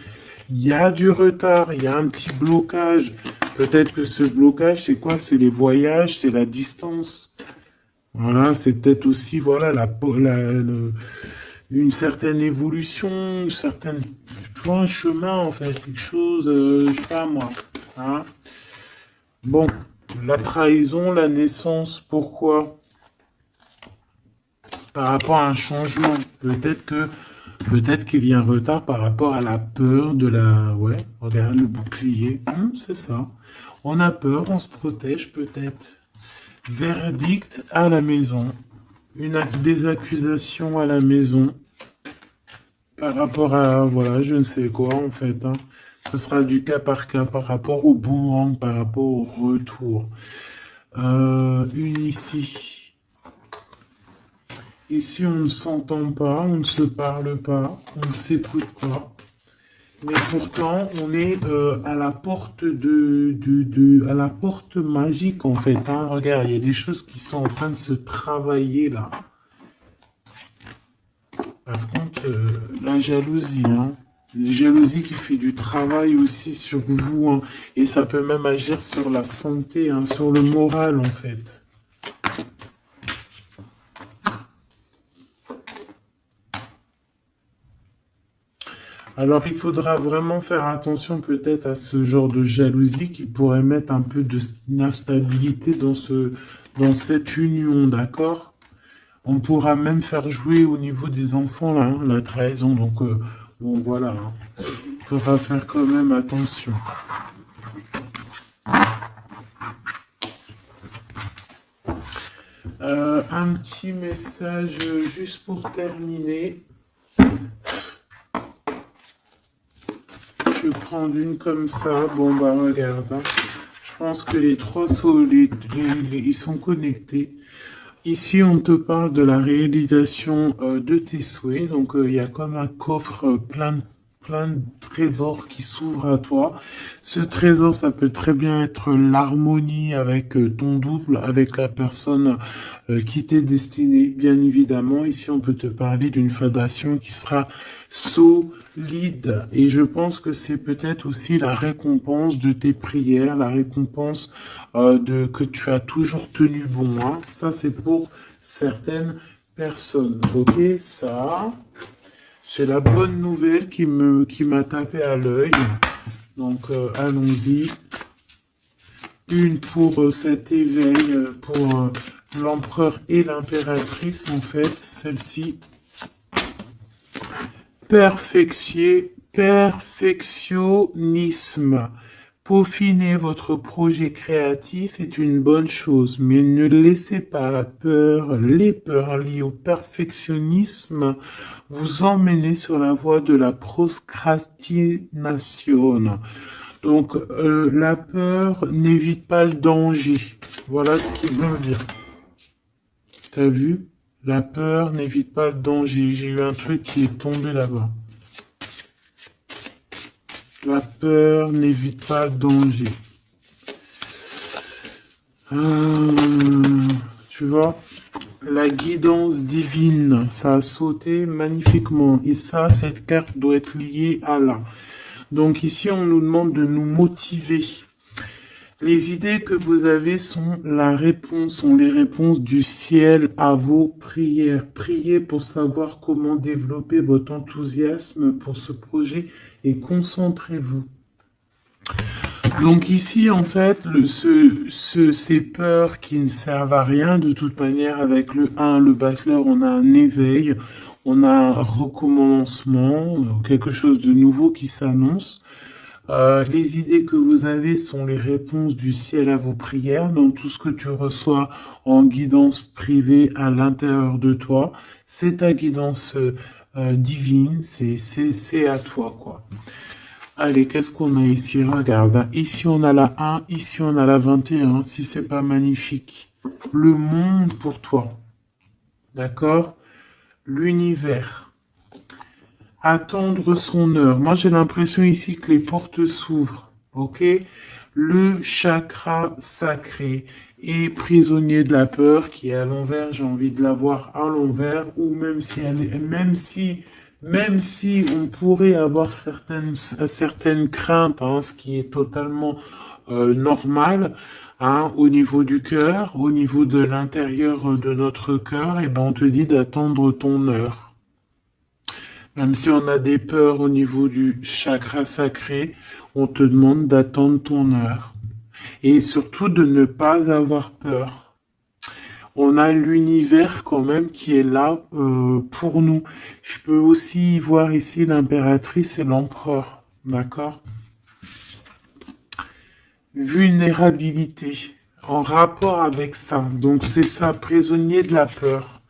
il y a du retard, il y a un petit blocage. Peut-être que ce blocage, c'est quoi? C'est les voyages, c'est la distance. Voilà, c'est peut-être aussi, voilà, une certaine évolution, une certaine, tu vois, un chemin, en fait, quelque chose, je sais pas moi. Hein. Bon, la trahison, la naissance, pourquoi? Par rapport à un changement. Peut-être qu'il y a un retard par rapport à la peur de la... Ouais, regarde le bouclier. C'est ça. On a peur, on se protège peut-être. Verdict à la maison. Des accusations à la maison. Par rapport à, voilà, je ne sais quoi en fait. Hein. Ce sera du cas par rapport au boomerang, par rapport au retour. Une ici. Ici, on ne s'entend pas, on ne se parle pas, on ne s'écoute pas. Mais pourtant, on est à la porte à la porte magique en fait. Hein. Regarde, il y a des choses qui sont en train de se travailler là. Par contre, la jalousie, hein. La jalousie qui fait du travail aussi sur vous, hein. Et ça peut même agir sur la santé, hein, sur le moral en fait. Alors, il faudra vraiment faire attention peut-être à ce genre de jalousie qui pourrait mettre un peu d'instabilité dans cette union, d'accord? On pourra même faire jouer au niveau des enfants, là, hein, la trahison. Donc, bon, voilà. Hein. Il faudra faire quand même attention. Un petit message juste pour terminer. Je vais prendre une comme ça. Bon, bah, regarde. Hein. Je pense que les trois sont, ils sont connectés. Ici, on te parle de la réalisation de tes souhaits. Donc, il y a comme un coffre plein de trésors qui s'ouvrent à toi. Ce trésor, ça peut très bien être l'harmonie avec ton double, avec la personne qui t'est destinée, bien évidemment. Ici, on peut te parler d'une fondation qui sera solide. Et je pense que c'est peut-être aussi la récompense de tes prières, la récompense que tu as toujours tenu bon. Hein. Ça, c'est pour certaines personnes. Ok, ça... J'ai la bonne nouvelle qui m'a tapé à l'œil. Donc, allons-y. Une pour cet éveil, pour l'empereur et l'impératrice, en fait. Celle-ci. Perfectionnisme. Peaufiner votre projet créatif est une bonne chose, mais ne laissez pas les peurs liées au perfectionnisme vous emmener sur la voie de la procrastination. Donc, la peur n'évite pas le danger. Voilà ce qu'il veut dire. T'as vu? La peur n'évite pas le danger. J'ai eu un truc qui est tombé là-bas. La peur n'évite pas le danger. Tu vois, la guidance divine, ça a sauté magnifiquement. Et ça, cette carte doit être liée à là. Donc ici, on nous demande de nous motiver. Les idées que vous avez sont les réponses du ciel à vos prières. Priez pour savoir comment développer votre enthousiasme pour ce projet et concentrez-vous. Donc ici, en fait, ces peurs qui ne servent à rien, de toute manière, avec le 1, le battleur, on a un éveil, on a un recommencement, quelque chose de nouveau qui s'annonce. Les idées que vous avez sont les réponses du ciel à vos prières, donc tout ce que tu reçois en guidance privée à l'intérieur de toi, c'est ta guidance divine, c'est à toi, quoi. Allez, qu'est-ce qu'on a ici? Regarde, hein. Ici on a la 1, ici on a la 21, si c'est pas magnifique. Le monde pour toi, d'accord? L'univers. Attendre son heure. Moi, j'ai l'impression ici que les portes s'ouvrent. Ok? Le chakra sacré est prisonnier de la peur qui est à l'envers. J'ai envie de la voir à l'envers, ou même si on pourrait avoir certaines craintes, hein, ce qui est totalement normal, hein, au niveau du cœur, au niveau de l'intérieur de notre cœur, et ben on te dit d'attendre ton heure. Même si on a des peurs au niveau du chakra sacré, on te demande d'attendre ton heure. Et surtout de ne pas avoir peur. On a l'univers quand même qui est là pour nous. Je peux aussi voir ici l'impératrice et l'empereur. D'accord? Vulnérabilité. En rapport avec ça. Donc c'est ça, prisonnier de la peur.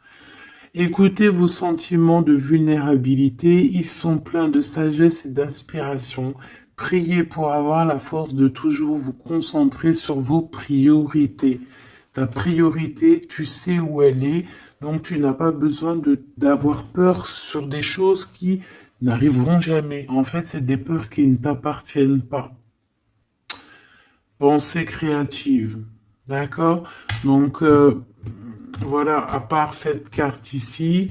Écoutez vos sentiments de vulnérabilité, ils sont pleins de sagesse et d'inspiration. Priez pour avoir la force de toujours vous concentrer sur vos priorités. Ta priorité, tu sais où elle est, donc tu n'as pas besoin d'avoir peur sur des choses qui n'arriveront jamais. En fait, c'est des peurs qui ne t'appartiennent pas. Pensée créative. D'accord? Donc, voilà, à part cette carte ici,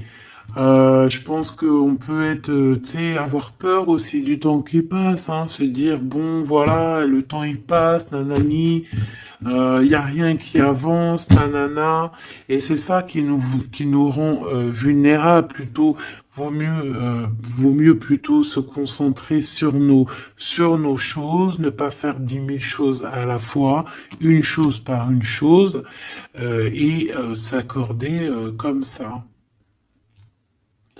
je pense qu'on peut être, tu sais, avoir peur aussi du temps qui passe, hein, se dire, bon, voilà, le temps il passe, nanani, il y a rien qui avance, nanana, et c'est ça qui nous rend vulnérables plutôt. Vaut mieux plutôt se concentrer sur nos choses, ne pas faire 10 000 choses à la fois, une chose par une chose, et s'accorder comme ça.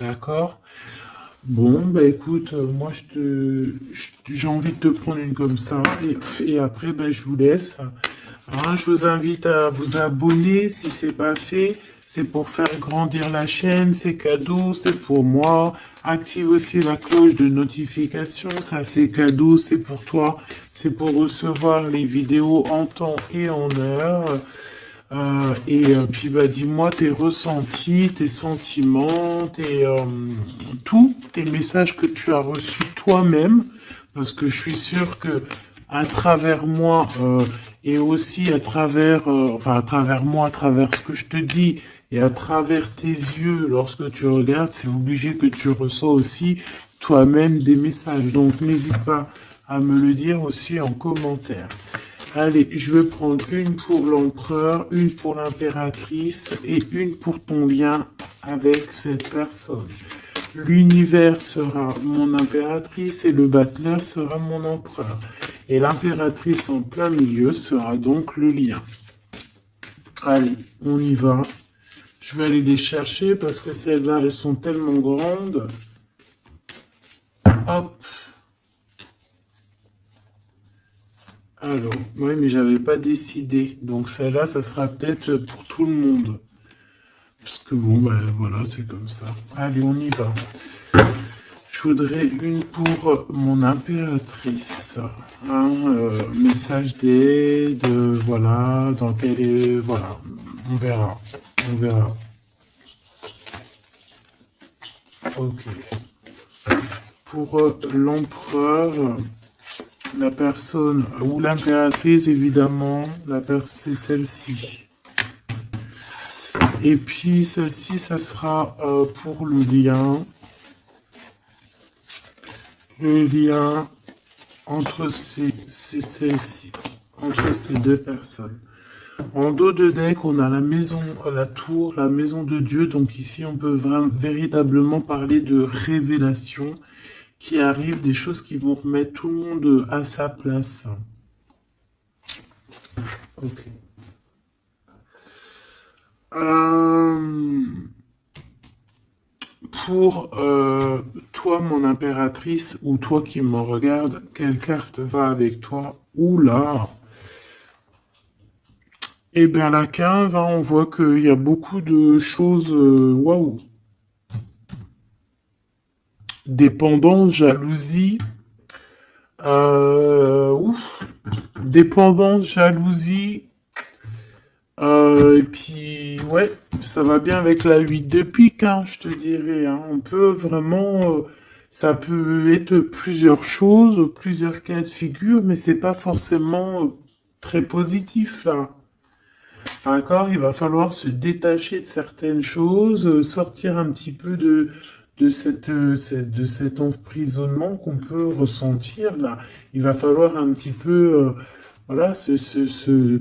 D'accord? Bon, bah écoute, moi j'ai envie de te prendre une comme ça, et après, bah, je vous laisse. Hein, je vous invite à vous abonner si c'est pas fait. C'est pour faire grandir la chaîne, c'est cadeau, c'est pour moi. Active aussi la cloche de notification, ça c'est cadeau, c'est pour toi. C'est pour recevoir les vidéos en temps et en heure. Puis bah dis-moi tes ressentis, tes sentiments, tout, tes messages que tu as reçus toi-même, parce que je suis sûr que à travers moi et aussi à travers moi, à travers ce que je te dis et à travers tes yeux, lorsque tu regardes, c'est obligé que tu ressens aussi toi-même des messages. Donc n'hésite pas à me le dire aussi en commentaire. Allez, je vais prendre une pour l'empereur, une pour l'impératrice et une pour ton lien avec cette personne. L'univers sera mon impératrice et le battleur sera mon empereur. Et l'impératrice en plein milieu sera donc le lien. Allez, on y va. Je vais aller les chercher parce que celles-là, elles sont tellement grandes. Hop. Alors, oui, mais j'avais pas décidé. Donc celle-là, ça sera peut-être pour tout le monde. Parce que bon, ben voilà, c'est comme ça. Allez, on y va. Je voudrais une pour mon impératrice. Hein, message d'aide, voilà, dans quel est... Voilà, on verra. On verra. Ok. Pour l'empereur, la personne, ou l'impératrice, évidemment, c'est celle-ci. Et puis celle-ci, ça sera pour le lien. Le lien entre celle-ci, entre ces deux personnes. En dos de deck, on a la maison, la tour, la maison de Dieu. Donc ici, on peut véritablement parler de révélation qui arrive, des choses qui vont remettre tout le monde à sa place. Ok. pour toi, mon impératrice, ou toi qui me regarde, quelle carte va avec toi? Oula! Eh bien, la 15, hein, on voit qu'il y a beaucoup de choses. Waouh! Dépendance, jalousie. Ouf! Dépendance, jalousie. Et puis, ouais, ça va bien avec la 8 de pique, hein, je te dirais. Hein. On peut vraiment. Ça peut être plusieurs choses, plusieurs cas de figure, mais c'est pas forcément très positif, là. D'accord? Il va falloir se détacher de certaines choses, sortir un petit peu de cet emprisonnement qu'on peut ressentir, là. Il va falloir un petit peu, voilà, ce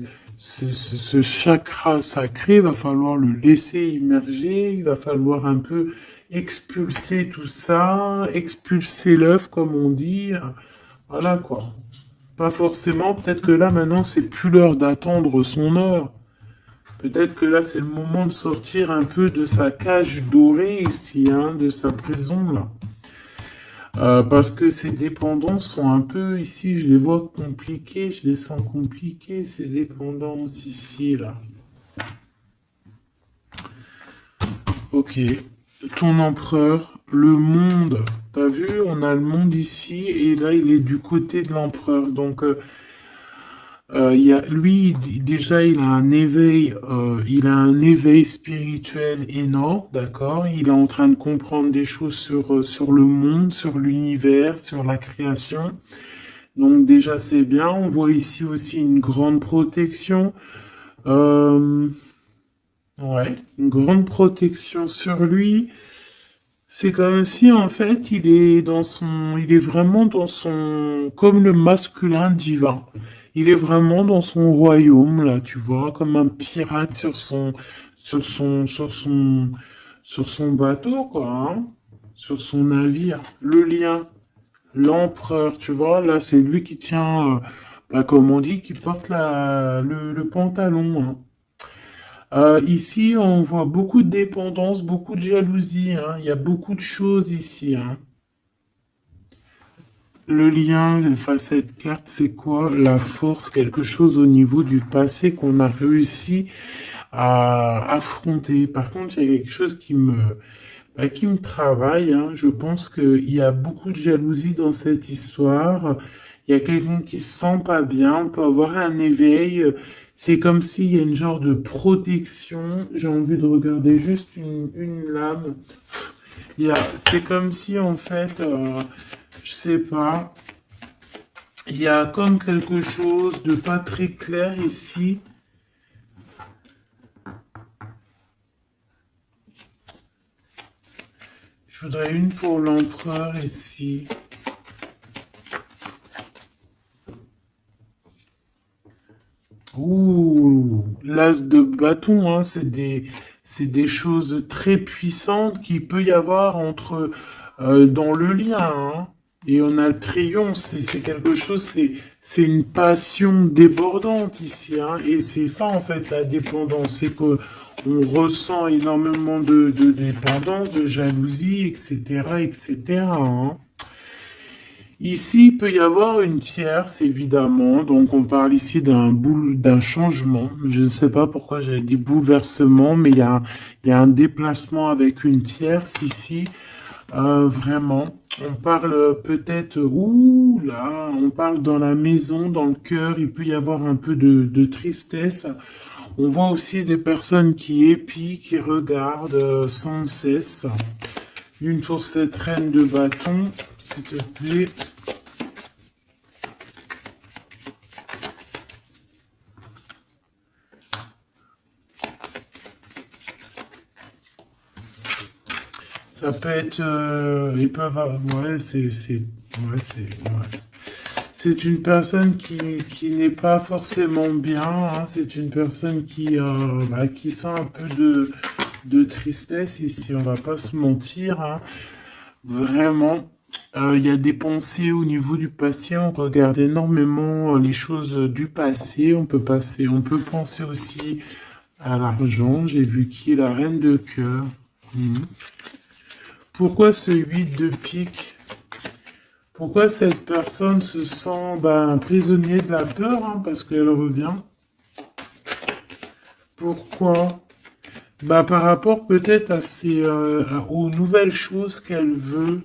chakra sacré, il va falloir le laisser immerger, il va falloir un peu expulser tout ça, expulser l'œuf, comme on dit. Voilà, quoi. Pas forcément, peut-être que là, maintenant, c'est plus l'heure d'attendre son heure. Peut-être que là, c'est le moment de sortir un peu de sa cage dorée ici, hein, de sa prison, là. Parce que ces dépendances sont un peu ici, je les vois compliquées, je les sens compliquées, ces dépendances ici, là. Ok. Ton empereur, le monde. T'as vu, on a le monde ici, et là, il est du côté de l'empereur. Donc, lui, déjà, il a un éveil spirituel énorme, d'accord? Il est en train de comprendre des choses sur le monde, sur l'univers, sur la création. Donc déjà, c'est bien. On voit ici aussi une grande protection. Euh, ouais, une grande protection sur lui. C'est comme si, en fait, il est vraiment dans son, comme le masculin divin. Il est vraiment dans son royaume, là, tu vois, comme un pirate sur son, sur son, sur son bateau, quoi, hein, sur son navire. Le lien, l'empereur, tu vois, là, c'est lui qui tient, bah, comme on dit, qui porte le pantalon, hein. Ici, on voit beaucoup de dépendance, beaucoup de jalousie, hein. Il y a beaucoup de choses ici, hein. Le lien face à cette carte, c'est quoi? La force, quelque chose au niveau du passé qu'on a réussi à affronter. Par contre, il y a quelque chose qui me travaille, hein. Je pense qu'il y a beaucoup de jalousie dans cette histoire. Il y a quelqu'un qui se sent pas bien. On peut avoir un éveil. C'est comme s'il y a une genre de protection. J'ai envie de regarder juste une lame. C'est comme si, en fait, je sais pas, il y a comme quelque chose de pas très clair ici. Je voudrais une pour l'empereur ici. Ouh, l'as de bâton, hein, c'est des choses très puissantes qu'il peut y avoir dans le lien, hein. Et on a le triomphe, c'est quelque chose, c'est une passion débordante ici, hein. Et c'est ça, en fait, la dépendance, c'est que on ressent énormément de dépendance, de jalousie, etc., etc., hein. Ici, il peut y avoir une tierce, évidemment. Donc, on parle ici d'un changement. Je ne sais pas pourquoi j'ai dit bouleversement, mais il y a un déplacement avec une tierce ici. Vraiment. On parle peut-être, ouh là, on parle dans la maison, dans le cœur. Il peut y avoir un peu de tristesse. On voit aussi des personnes qui épient, qui regardent sans cesse. Une pour cette reine de bâton, s'il te plaît. Ça peut être, ils peuvent, ouais, ouais. C'est une personne qui n'est pas forcément bien, hein. C'est une personne qui sent un peu de tristesse ici. On va pas se mentir, hein. Vraiment. Il y a des pensées au niveau du passé. On regarde énormément les choses du passé. On peut penser aussi à l'argent. J'ai vu qui est la reine de cœur. Mhm. Pourquoi ce 8 de pique? Pourquoi cette personne se sent prisonnier de la peur, hein, parce qu'elle revient? Pourquoi? Par rapport peut-être à aux nouvelles choses qu'elle veut.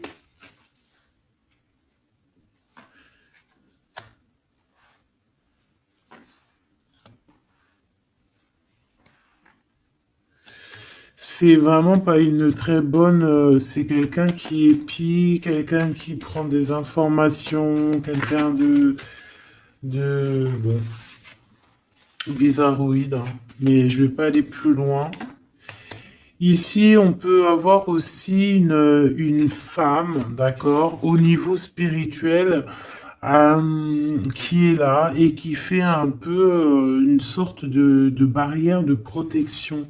C'est vraiment pas une très bonne. C'est quelqu'un qui épie, quelqu'un qui prend des informations, quelqu'un bon, bizarroïde, hein. Mais je vais pas aller plus loin. Ici, on peut avoir aussi une femme, d'accord, au niveau spirituel, qui est là et qui fait un peu une sorte de barrière de protection.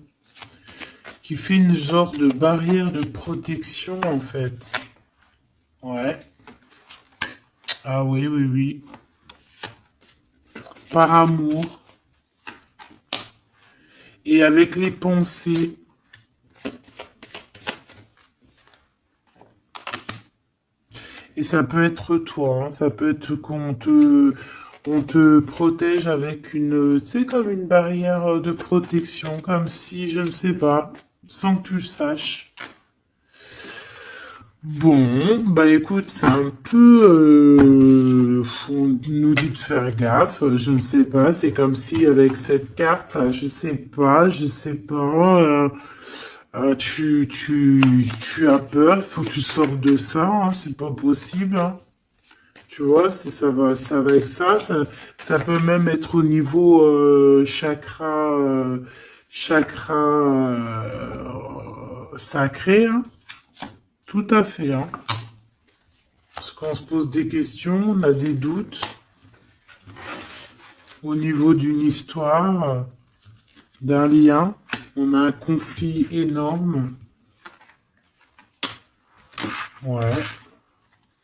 Qui fait une sorte de barrière de protection, en fait. Ouais. Ah oui, oui, oui. Par amour. Et avec les pensées. Et ça peut être toi, hein, ça peut être on te protège avec une, tu sais, comme une barrière de protection, comme si, je ne sais pas, sans que tu le saches. Bon, écoute, c'est un peu, on nous dit de faire gaffe, je ne sais pas, c'est comme si avec cette carte, je sais pas, tu as peur, il faut que tu sortes de ça, hein, c'est pas possible, hein. Tu vois, si ça va avec ça peut même être au niveau chakra sacré, hein. Tout à fait, hein. Parce qu'on se pose des questions, on a des doutes au niveau d'une histoire, d'un lien. On a un conflit énorme. Ouais.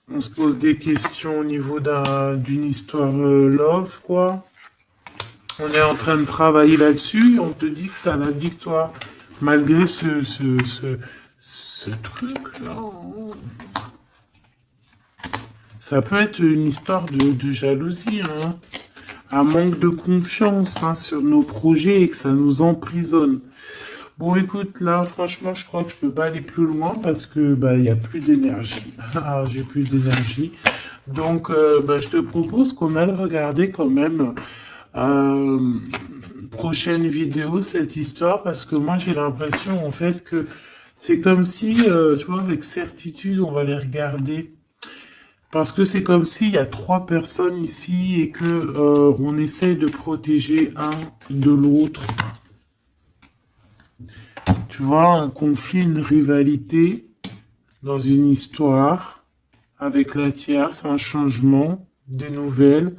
On se pose des questions au niveau d'une histoire love, quoi. On est en train de travailler là-dessus. On te dit que tu as la victoire. Malgré ce truc-là. Ça peut être une histoire de jalousie, hein. Un manque de confiance, hein, sur nos projets et que ça nous emprisonne. Bon, écoute, là, franchement, je crois que je peux pas aller plus loin parce que il y a plus d'énergie. Ah, j'ai plus d'énergie. Donc, je te propose qu'on aille regarder quand même prochaine vidéo cette histoire parce que moi j'ai l'impression en fait que c'est comme si, tu vois, avec certitude, on va les regarder. Parce que c'est comme s'il y a trois personnes ici et que on essaye de protéger un de l'autre. Tu vois, un conflit, une rivalité dans une histoire avec la tierce, un changement, des nouvelles.